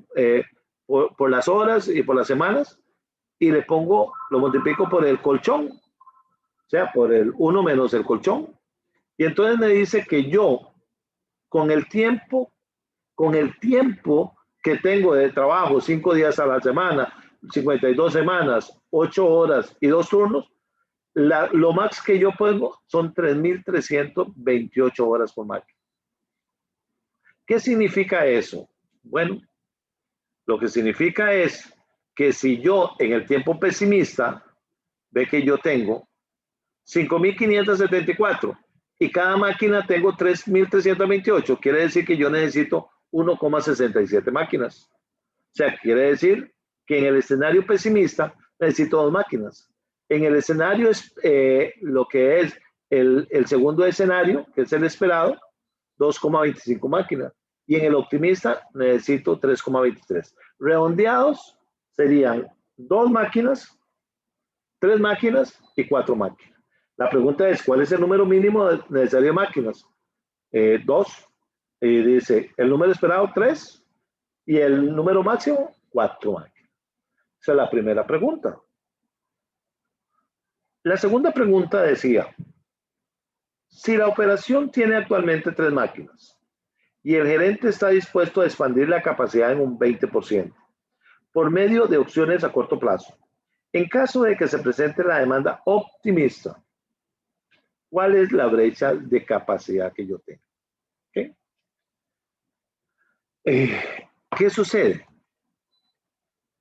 por las horas y por las semanas, y le pongo, lo multiplico por el colchón, o sea, por el 1 menos el colchón. Y entonces me dice que yo, con el tiempo que tengo de trabajo, 5 días a la semana, 52 semanas, 8 horas y 2 turnos, lo más que yo pongo son 3.328 horas por máquina. ¿Qué significa eso? Bueno, lo que significa es que si yo en el tiempo pesimista, ve que yo tengo 5.574 y cada máquina tengo 3.328, quiere decir que yo necesito 1,67 máquinas. O sea, quiere decir que en el escenario pesimista necesito 2 máquinas. En el escenario, lo que es el segundo escenario, que es el esperado, 2,25 máquinas. Y en el optimista necesito 3,23. Redondeados serían 2 máquinas, 3 máquinas y 4 máquinas. La pregunta es, ¿cuál es el número mínimo necesario de máquinas? 2. Y dice, el número esperado 3 y el número máximo 4 máquinas. Esa es la primera pregunta. La segunda pregunta decía, si la operación tiene actualmente 3 máquinas y el gerente está dispuesto a expandir la capacidad en un 20% por medio de opciones a corto plazo, en caso de que se presente la demanda optimista, ¿cuál es la brecha de capacidad que yo tengo? ¿Okay? ¿Qué sucede?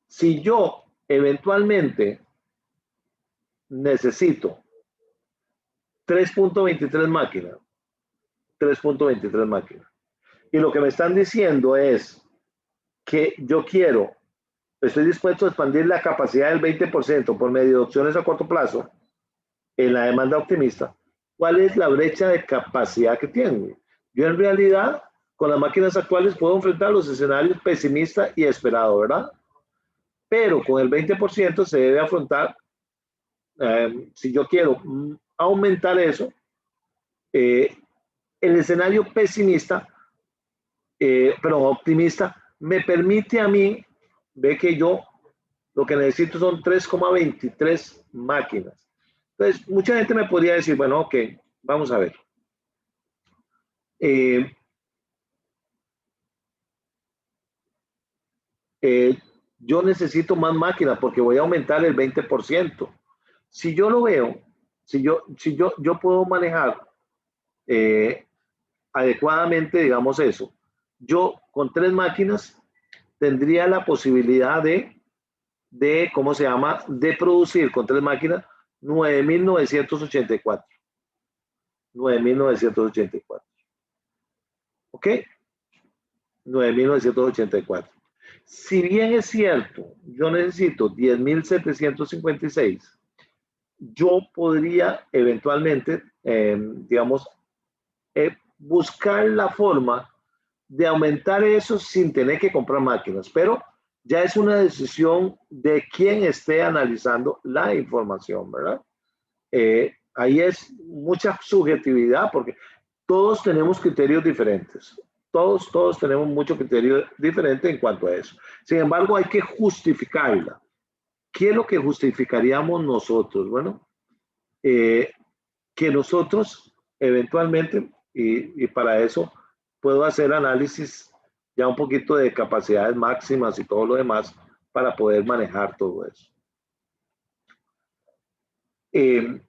Si yo eventualmente necesito 3.23 máquinas, 3.23 máquinas, y lo que me están diciendo es que yo estoy dispuesto a expandir la capacidad del 20% por medio de opciones a corto plazo en la demanda optimista, ¿cuál es la brecha de capacidad que tengo? Yo en realidad, con las máquinas actuales puedo enfrentar los escenarios pesimista y esperado, ¿verdad? Pero con el 20% se debe afrontar, si yo quiero aumentar eso, el escenario pesimista, pero optimista, me permite a mí, ve que yo lo que necesito son 3,23 máquinas. Entonces, mucha gente me podría decir, bueno, ok, vamos a ver. Yo necesito más máquinas porque voy a aumentar el 20%. Si yo lo veo, si yo puedo manejar adecuadamente, digamos eso, yo con 3 máquinas tendría la posibilidad de ¿cómo se llama? De producir con 3 máquinas 9.984. 9.984. ¿Ok? 9.984. Si bien es cierto, yo necesito 10.756, yo podría eventualmente, digamos, buscar la forma de aumentar eso sin tener que comprar máquinas, pero ya es una decisión de quien esté analizando la información, ¿verdad? Ahí es mucha subjetividad porque todos tenemos criterios diferentes. Todos tenemos mucho criterio diferente en cuanto a eso. Sin embargo, hay que justificarla. ¿Qué es lo que justificaríamos nosotros? Bueno, que nosotros eventualmente, y para eso puedo hacer análisis ya un poquito de capacidades máximas y todo lo demás para poder manejar todo eso. Y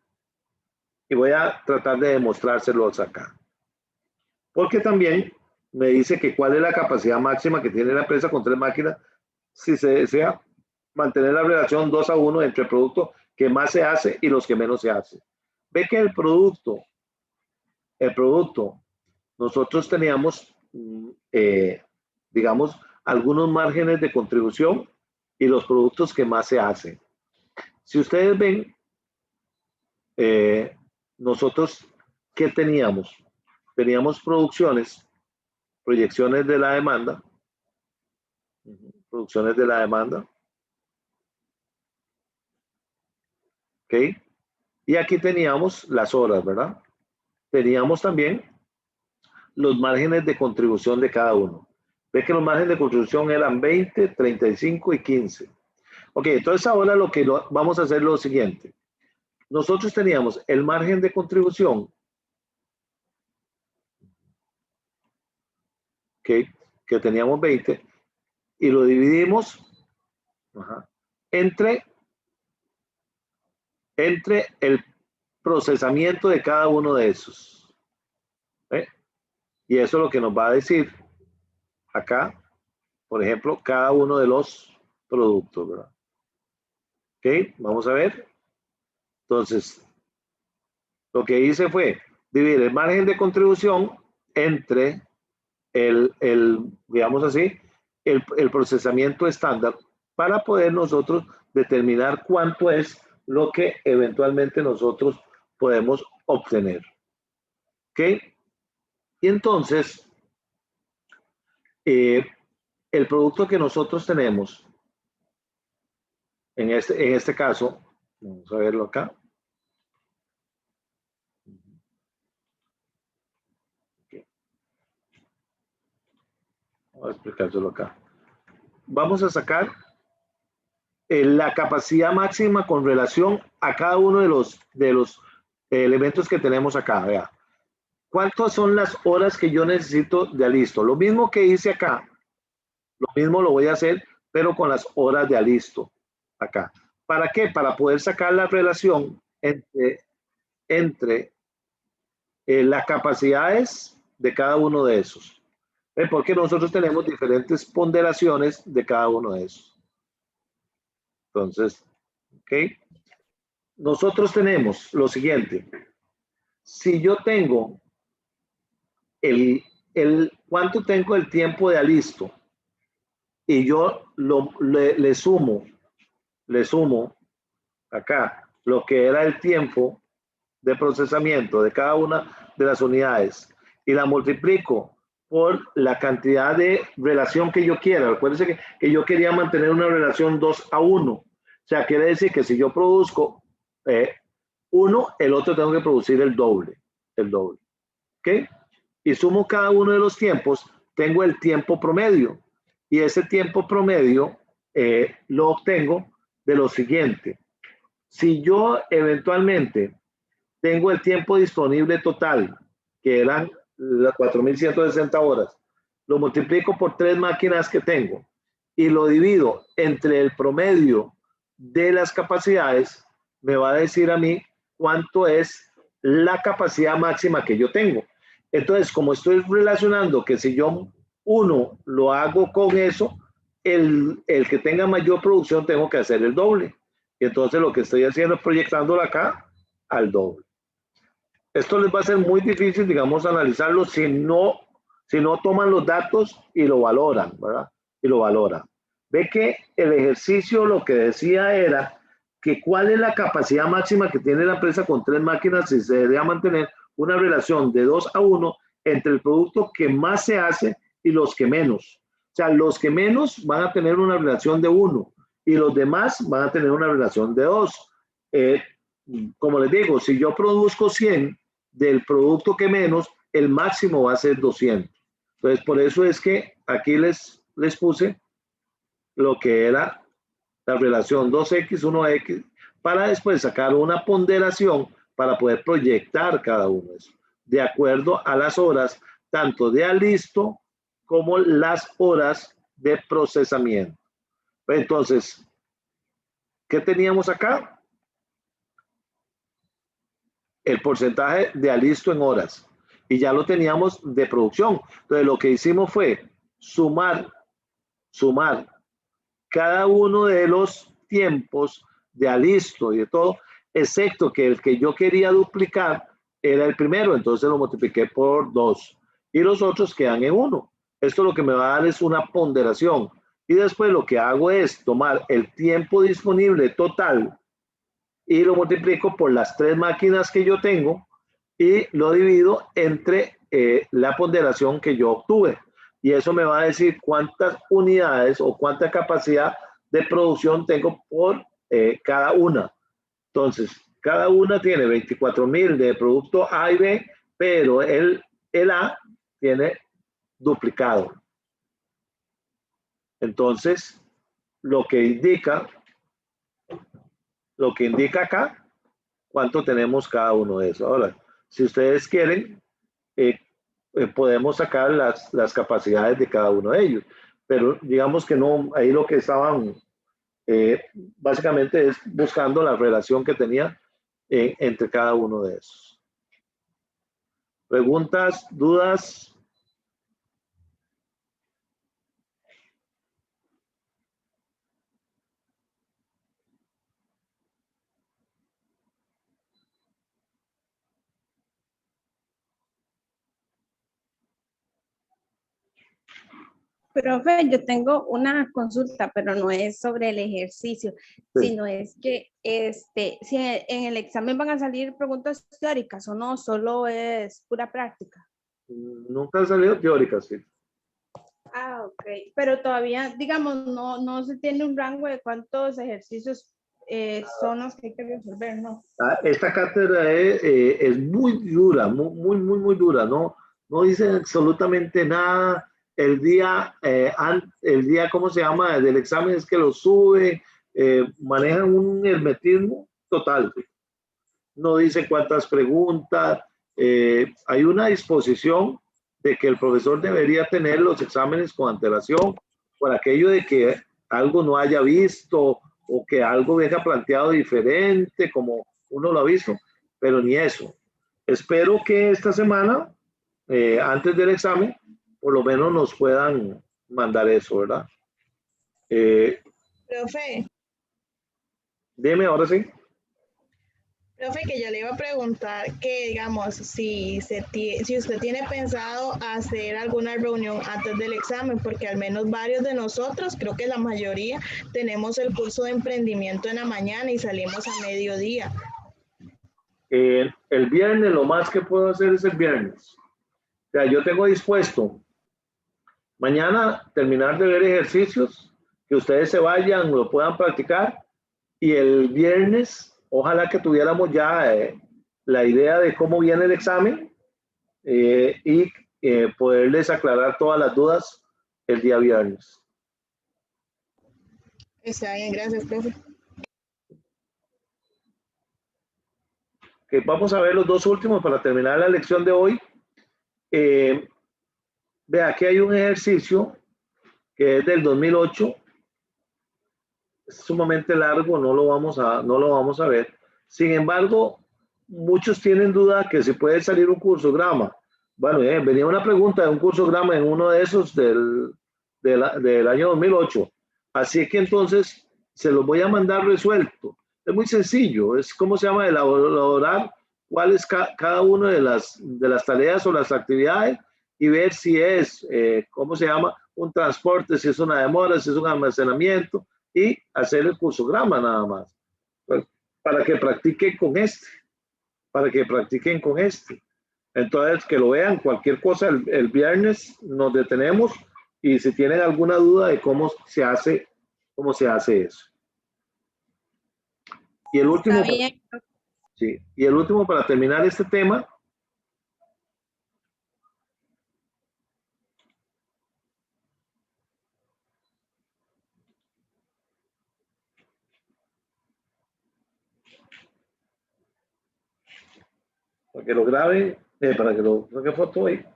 voy a tratar de demostrárselos acá. Porque también me dice que cuál es la capacidad máxima que tiene la empresa con 3 máquinas si se desea mantener la relación 2-1 entre el producto que más se hace y los que menos se hace. Ve que el producto, nosotros teníamos, digamos, algunos márgenes de contribución y los productos que más se hacen. Si ustedes ven, nosotros, ¿qué teníamos? Teníamos proyecciones de la demanda, producciones de la demanda, ¿ok? Y aquí teníamos las horas, ¿verdad? Teníamos también los márgenes de contribución de cada uno. Ve que los márgenes de contribución eran 20, 35 y 15. Ok, entonces ahora vamos a hacer lo siguiente. Nosotros teníamos el margen de contribución, que teníamos 20, y lo dividimos entre el procesamiento de cada uno de esos. Y eso es lo que nos va a decir acá, por ejemplo, cada uno de los productos, ¿verdad? Ok, vamos a ver. Entonces, lo que hice fue dividir el margen de contribución entre digamos así, el procesamiento estándar para poder nosotros determinar cuánto es lo que eventualmente nosotros podemos obtener. ¿Ok? Y entonces, el producto que nosotros tenemos, en este caso, vamos a verlo acá. Okay. Voy a explicárselo acá. Vamos a sacar la capacidad máxima con relación a cada uno de los elementos que tenemos acá. Vea. ¿Cuántas son las horas que yo necesito de alisto? Lo mismo que hice acá, lo mismo lo voy a hacer, pero con las horas de alisto acá. ¿Para qué? Para poder sacar la relación entre las capacidades de cada uno de esos. Porque nosotros tenemos diferentes ponderaciones de cada uno de esos. Entonces, ¿ok? Nosotros tenemos lo siguiente. Si yo tengo ¿cuánto tengo el tiempo de alisto? Y yo le sumo acá lo que era el tiempo de procesamiento de cada una de las unidades y la multiplico por la cantidad de relación que yo quiera. Recuérdense que yo quería mantener una relación 2:1. O sea, quiere decir que si yo produzco 1, el otro tengo que producir el doble. ¿Ok? Y sumo cada uno de los tiempos, tengo el tiempo promedio. Y ese tiempo promedio lo obtengo de lo siguiente. Si yo eventualmente tengo el tiempo disponible total, que eran las 4.160 horas, lo multiplico por 3 máquinas que tengo y lo divido entre el promedio de las capacidades, me va a decir a mí cuánto es la capacidad máxima que yo tengo. Entonces, como estoy relacionando que si yo uno lo hago con eso, el que tenga mayor producción tengo que hacer el doble. Y entonces lo que estoy haciendo es proyectándolo acá al doble. Esto les va a ser muy difícil, digamos, analizarlo si no toman los datos y lo valoran, ¿verdad? Y lo valoran. Ve que el ejercicio lo que decía era que cuál es la capacidad máxima que tiene la empresa con 3 máquinas y se debería mantener una relación de 2:1 entre el producto que más se hace y los que menos. O sea, los que menos van a tener una relación de 1 y los demás van a tener una relación de 2. Como les digo, si yo produzco 100 del producto que menos, el máximo va a ser 200. Entonces, por eso es que aquí les puse lo que era la relación 2x, 1x, para después sacar una ponderación para poder proyectar cada uno de esos, de acuerdo a las horas, tanto de alisto como las horas de procesamiento. Entonces, ¿qué teníamos acá? El porcentaje de alisto en horas. Y ya lo teníamos de producción. Entonces, lo que hicimos fue sumar cada uno de los tiempos de alisto y de todo, excepto que el que yo quería duplicar era el primero, entonces lo multipliqué por 2 y los otros quedan en 1. Esto lo que me va a dar es una ponderación y después lo que hago es tomar el tiempo disponible total y lo multiplico por las 3 máquinas que yo tengo y lo divido entre la ponderación que yo obtuve. Y eso me va a decir cuántas unidades o cuánta capacidad de producción tengo por cada una. Entonces, cada una tiene 24.000 de producto A y B, pero el A tiene duplicado. Entonces, lo que indica acá, cuánto tenemos cada uno de esos. Ahora, si ustedes quieren, podemos sacar las capacidades de cada uno de ellos. Pero digamos que no, ahí lo que estaban básicamente es buscando la relación que tenía entre cada uno de esos. ¿Preguntas, dudas? Profe, yo tengo una consulta, pero no es sobre el ejercicio, sino es que si en el examen van a salir preguntas teóricas o no, solo es pura práctica. Nunca han salido teóricas, sí. Ah, ok. Pero todavía, digamos, no se tiene un rango de cuántos ejercicios son los que hay que resolver, ¿no? Esta cátedra es muy dura, muy dura, ¿no? No dicen absolutamente nada. El día, ¿cómo se llama? Del examen es que lo sube, manejan un hermetismo total. No dicen cuántas preguntas. Hay una disposición de que el profesor debería tener los exámenes con antelación por aquello de que algo no haya visto o que algo venga planteado diferente como uno lo ha visto, pero ni eso. Espero que esta semana, antes del examen, por lo menos nos puedan mandar eso, ¿verdad? Profe, Dime, ahora sí. profe, que yo le iba a preguntar que, digamos, si usted tiene pensado hacer alguna reunión antes del examen, porque al menos varios de nosotros, creo que la mayoría, tenemos el curso de emprendimiento en la mañana y salimos a mediodía. El viernes, lo más que puedo hacer es el viernes. O sea, yo tengo dispuesto mañana terminar de ver ejercicios, que ustedes se vayan, lo puedan practicar, y el viernes, ojalá que tuviéramos ya la idea de cómo viene el examen y poderles aclarar todas las dudas el día viernes. Está bien, gracias, profe. Okay, vamos a ver los dos últimos para terminar la lección de hoy. Vea, aquí hay un ejercicio que es del 2008. Es sumamente largo, no lo vamos a ver. Sin embargo, muchos tienen duda que se puede salir un curso grama. Bueno, venía una pregunta de un curso grama en uno de esos del año 2008. Así que entonces se los voy a mandar resuelto. Es muy sencillo, es cómo se llama elaborar cuál es cada una de las tareas o las actividades y ver si es, ¿cómo se llama? Un transporte, si es una demora, si es un almacenamiento y hacer el cursograma nada más. Para que practiquen con este. Entonces, que lo vean, cualquier cosa, el viernes nos detenemos y si tienen alguna duda de cómo se hace eso. Y el último, sí, y el último para terminar este tema. Para que lo grabe, para que lo saque foto ahí.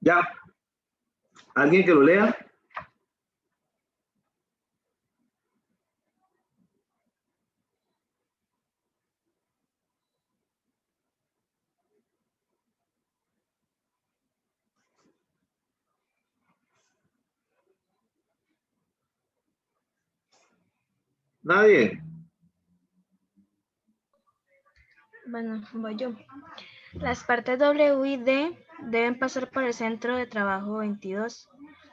Ya. ¿Alguien que lo lea? Nadie. Bueno, voy yo. Las partes W y D deben pasar por el centro de trabajo 22.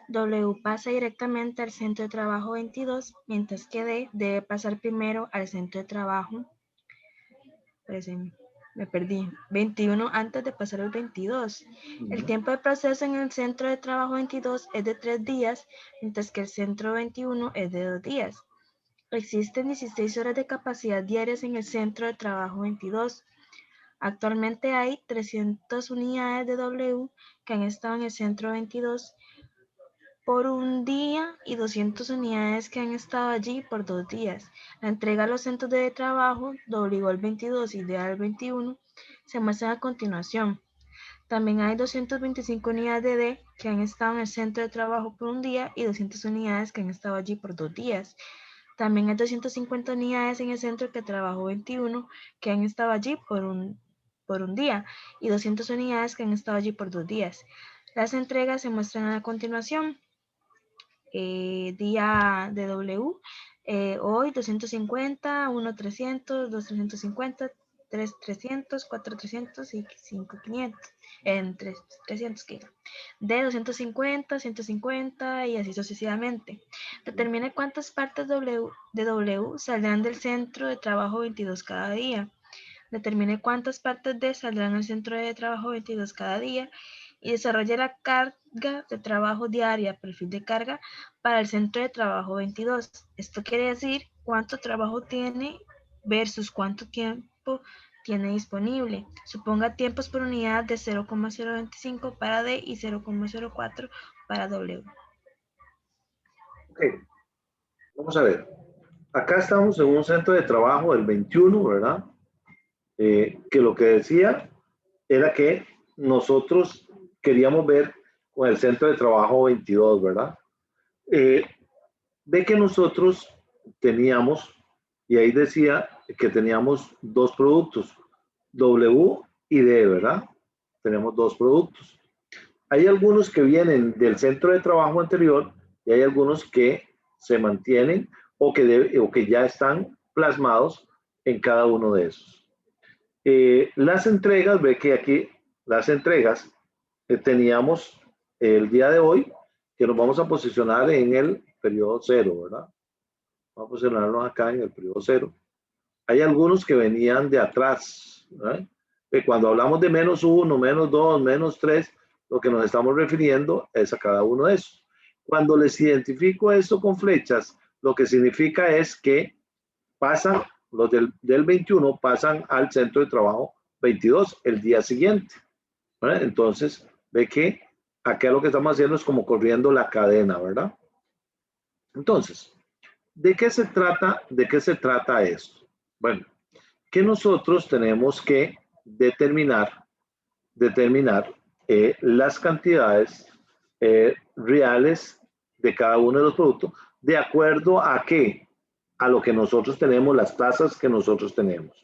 W pasa directamente al centro de trabajo 22, mientras que D debe pasar primero al centro de trabajo me perdí, 21 antes de pasar al 22. El tiempo de proceso en el centro de trabajo 22 es de 3 días, mientras que el centro 21 es de 2 días. Existen 16 horas de capacidad diarias en el centro de trabajo 22. Actualmente hay 300 unidades de W que han estado en el centro 22 por un día y 200 unidades que han estado allí por 2 días. La entrega a los centros de trabajo W al 22 y D al 21 se muestran a continuación. También hay 225 unidades de D que han estado en el centro de trabajo por un día y 200 unidades que han estado allí por 2 días. También hay 250 unidades en el centro de trabajo 21 que han estado allí por un día y 200 unidades que han estado allí por 2 días. Las entregas se muestran a continuación. Día de W, hoy 250, 1 300, 2 350, 3 300, 4 300 y 5 500, en 300 kilos. De 250, 150 y así sucesivamente. Determine cuántas partes de W saldrán del centro de trabajo 22 cada día. Determine cuántas partes D saldrán del centro de trabajo 22 cada día y desarrolle la carga de trabajo diaria, perfil de carga para el centro de trabajo 22. Esto quiere decir cuánto trabajo tiene versus cuánto tiempo tiene disponible. Suponga tiempos por unidad de 0,025 para D y 0,04 para W. Ok, vamos a ver. Acá estamos en un centro de trabajo del 21, ¿verdad? Que lo que decía era que nosotros queríamos ver con el centro de trabajo 22, ¿verdad? Ve que nosotros teníamos, y ahí decía que teníamos dos productos, W y D, ¿verdad? Tenemos dos productos. Hay algunos que vienen del centro de trabajo anterior y hay algunos que se mantienen o que ya están plasmados en cada uno de esos. Las entregas, ve que aquí las entregas teníamos el día de hoy, que nos vamos a posicionar en el periodo 0, ¿verdad? Vamos a posicionarnos acá en el periodo 0. Hay algunos que venían de atrás, ¿verdad? Cuando hablamos de -1, -2, -3, lo que nos estamos refiriendo es a cada uno de esos. Cuando les identifico esto con flechas, lo que significa es que pasan, los del 21 pasan al centro de trabajo 22 el día siguiente, ¿verdad? Entonces, ve que acá lo que estamos haciendo es como corriendo la cadena, ¿verdad? Entonces, ¿de qué se trata esto? Bueno, que nosotros tenemos que determinar las cantidades reales de cada uno de los productos de acuerdo a qué, a lo que nosotros tenemos, las tasas que nosotros tenemos.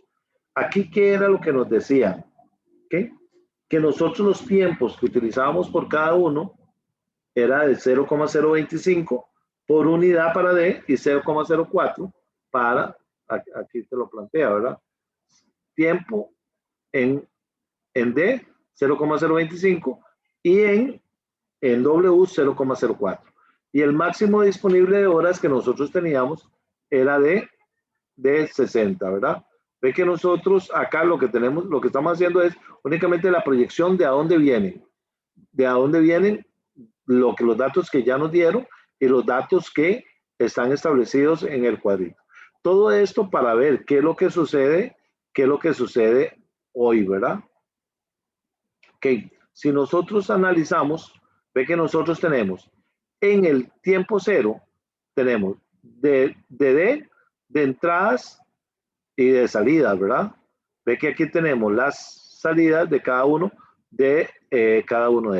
Aquí, ¿qué era lo que nos decían? ¿Qué? Que nosotros los tiempos que utilizábamos por cada uno era de 0,025 por unidad para D y 0,04 para, aquí te lo plantea, ¿verdad? Tiempo en D, 0,025 y en W, 0,04. Y el máximo disponible de horas que nosotros teníamos era de 60, ¿verdad? Ve que nosotros acá lo que estamos haciendo es únicamente la proyección de a dónde vienen. De a dónde vienen los datos que ya nos dieron y los datos que están establecidos en el cuadrito. Todo esto para ver qué es lo que sucede hoy, ¿verdad? Ok, si nosotros analizamos, ve que nosotros tenemos en el tiempo 0, tenemos de entradas y de salidas, ¿verdad? Ve que aquí tenemos las salidas de cada uno de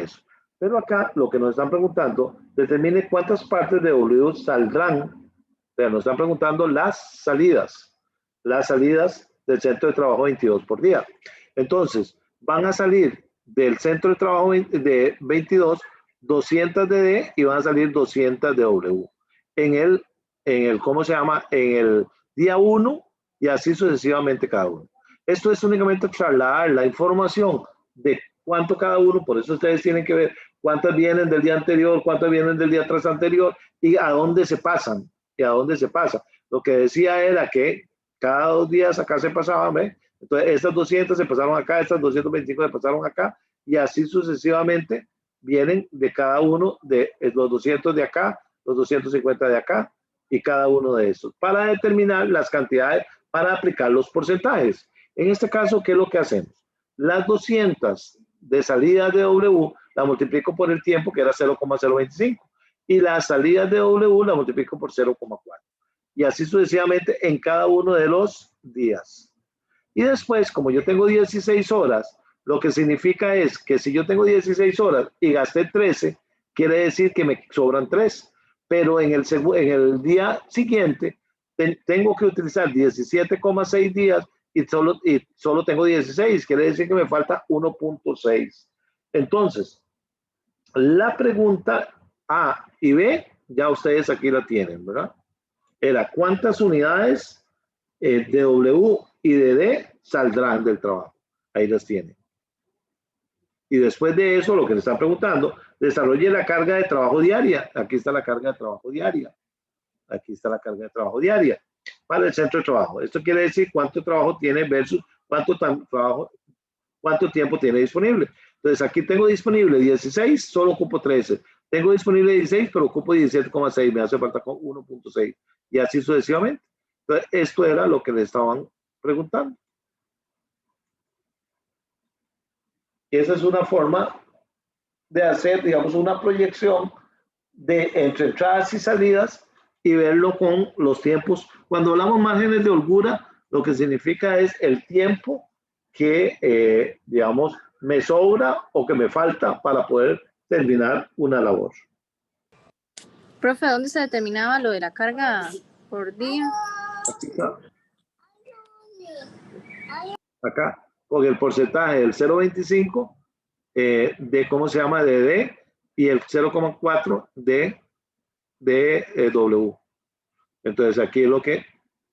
esos. Pero acá lo que nos están preguntando, determine cuántas partes de W saldrán. O sea, nos están preguntando las salidas del centro de trabajo 22 por día. Entonces, van a salir del centro de trabajo de 22, 200 de D y van a salir 200 de W. En el ¿cómo se llama? En el día 1 y así sucesivamente cada uno. Esto es únicamente trasladar la información de cuánto cada uno, por eso ustedes tienen que ver cuántas vienen del día anterior, cuántas vienen del día tras anterior y a dónde se pasan. Lo que decía era que cada 2 días acá se pasaban, ¿ve? Entonces, estas 200 se pasaron acá, estas 225 se pasaron acá, y así sucesivamente vienen de cada uno de los 200 de acá, los 250 de acá, y cada uno de estos, para determinar las cantidades, para aplicar los porcentajes. En este caso, ¿qué es lo que hacemos? Las 200 de salida de W la multiplico por el tiempo, que era 0,025, y las salidas de W la multiplico por 0,4. Y así sucesivamente en cada uno de los días. Y después, como yo tengo 16 horas, lo que significa es que si yo tengo 16 horas y gasté 13, quiere decir que me sobran 3. Pero en el día siguiente tengo que utilizar 17,6 días y solo tengo 16. Quiere decir que me falta 1.6. Entonces, la pregunta A y B, ya ustedes aquí la tienen, ¿verdad? Era cuántas unidades de W y de D saldrán del trabajo. Ahí las tienen. Y después de eso, lo que le están preguntando, desarrolle la carga de trabajo diaria. Aquí está la carga de trabajo diaria. Aquí está la carga de trabajo diaria para el centro de trabajo. Esto quiere decir cuánto trabajo tiene versus cuánto tiempo tiene disponible. Entonces, aquí tengo disponible 16, solo ocupo 13. Tengo disponible 16, pero ocupo 17,6. Me hace falta con 1.6. Y así sucesivamente. Entonces, esto era lo que le estaban preguntando. Y esa es una forma de hacer, digamos, una proyección de entre entradas y salidas y verlo con los tiempos. Cuando hablamos márgenes de holgura, lo que significa es el tiempo que, digamos, me sobra o que me falta para poder terminar una labor. Profe, ¿dónde se determinaba lo de la carga por día? Aquí está. Acá, con el porcentaje del 0.25 de, ¿cómo se llama? De D y el 0,4 de W. Entonces, aquí es lo que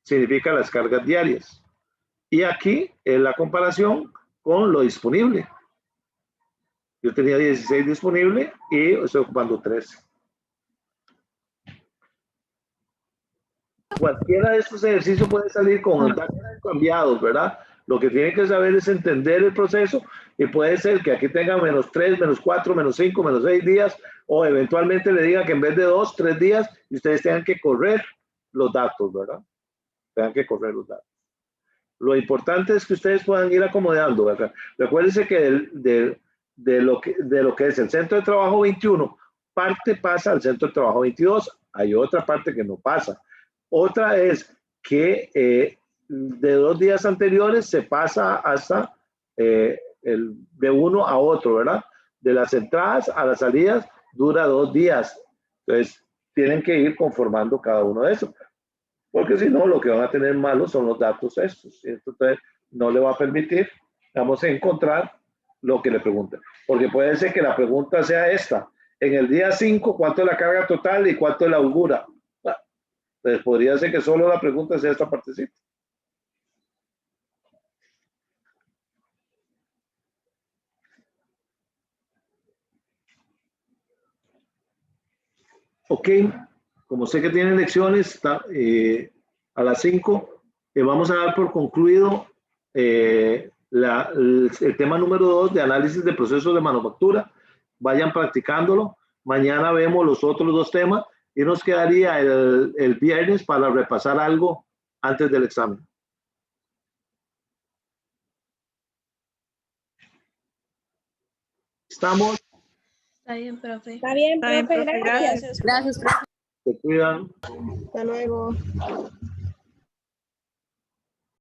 significa las cargas diarias. Y aquí es la comparación con lo disponible. Yo tenía 16 disponible y estoy ocupando 13. Cualquiera de estos ejercicios puede salir con datos cambiados, ¿verdad? Lo que tienen que saber es entender el proceso y puede ser que aquí tenga -3, -4, -5, -6 días o eventualmente le diga que en vez de 2, 3 días y ustedes tengan que correr los datos, ¿verdad? Tengan que correr los datos. Lo importante es que ustedes puedan ir acomodando, ¿verdad? Recuérdense que de lo que es el centro de trabajo 21, parte pasa al centro de trabajo 22, hay otra parte que no pasa. Otra es que de 2 días anteriores se pasa hasta de uno a otro, ¿verdad? De las entradas a las salidas dura 2 días. Entonces, tienen que ir conformando cada uno de esos. Porque si no, lo que van a tener malos son los datos estos. Entonces, no le va a permitir, vamos a encontrar lo que le preguntan. Porque puede ser que la pregunta sea esta. En el día 5, ¿cuánto es la carga total y cuánto es la holgura? Entonces, podría ser que solo la pregunta sea esta partecita. Ok, como sé que tienen lecciones a las 5, vamos a dar por concluido el tema número 2 de análisis de procesos de manufactura. Vayan practicándolo. Mañana vemos los otros 2 temas y nos quedaría el viernes para repasar algo antes del examen. ¿Estamos? Está bien, profe. Está bien, profe, gracias. Gracias. Gracias, profe. Se cuidan. Hasta luego.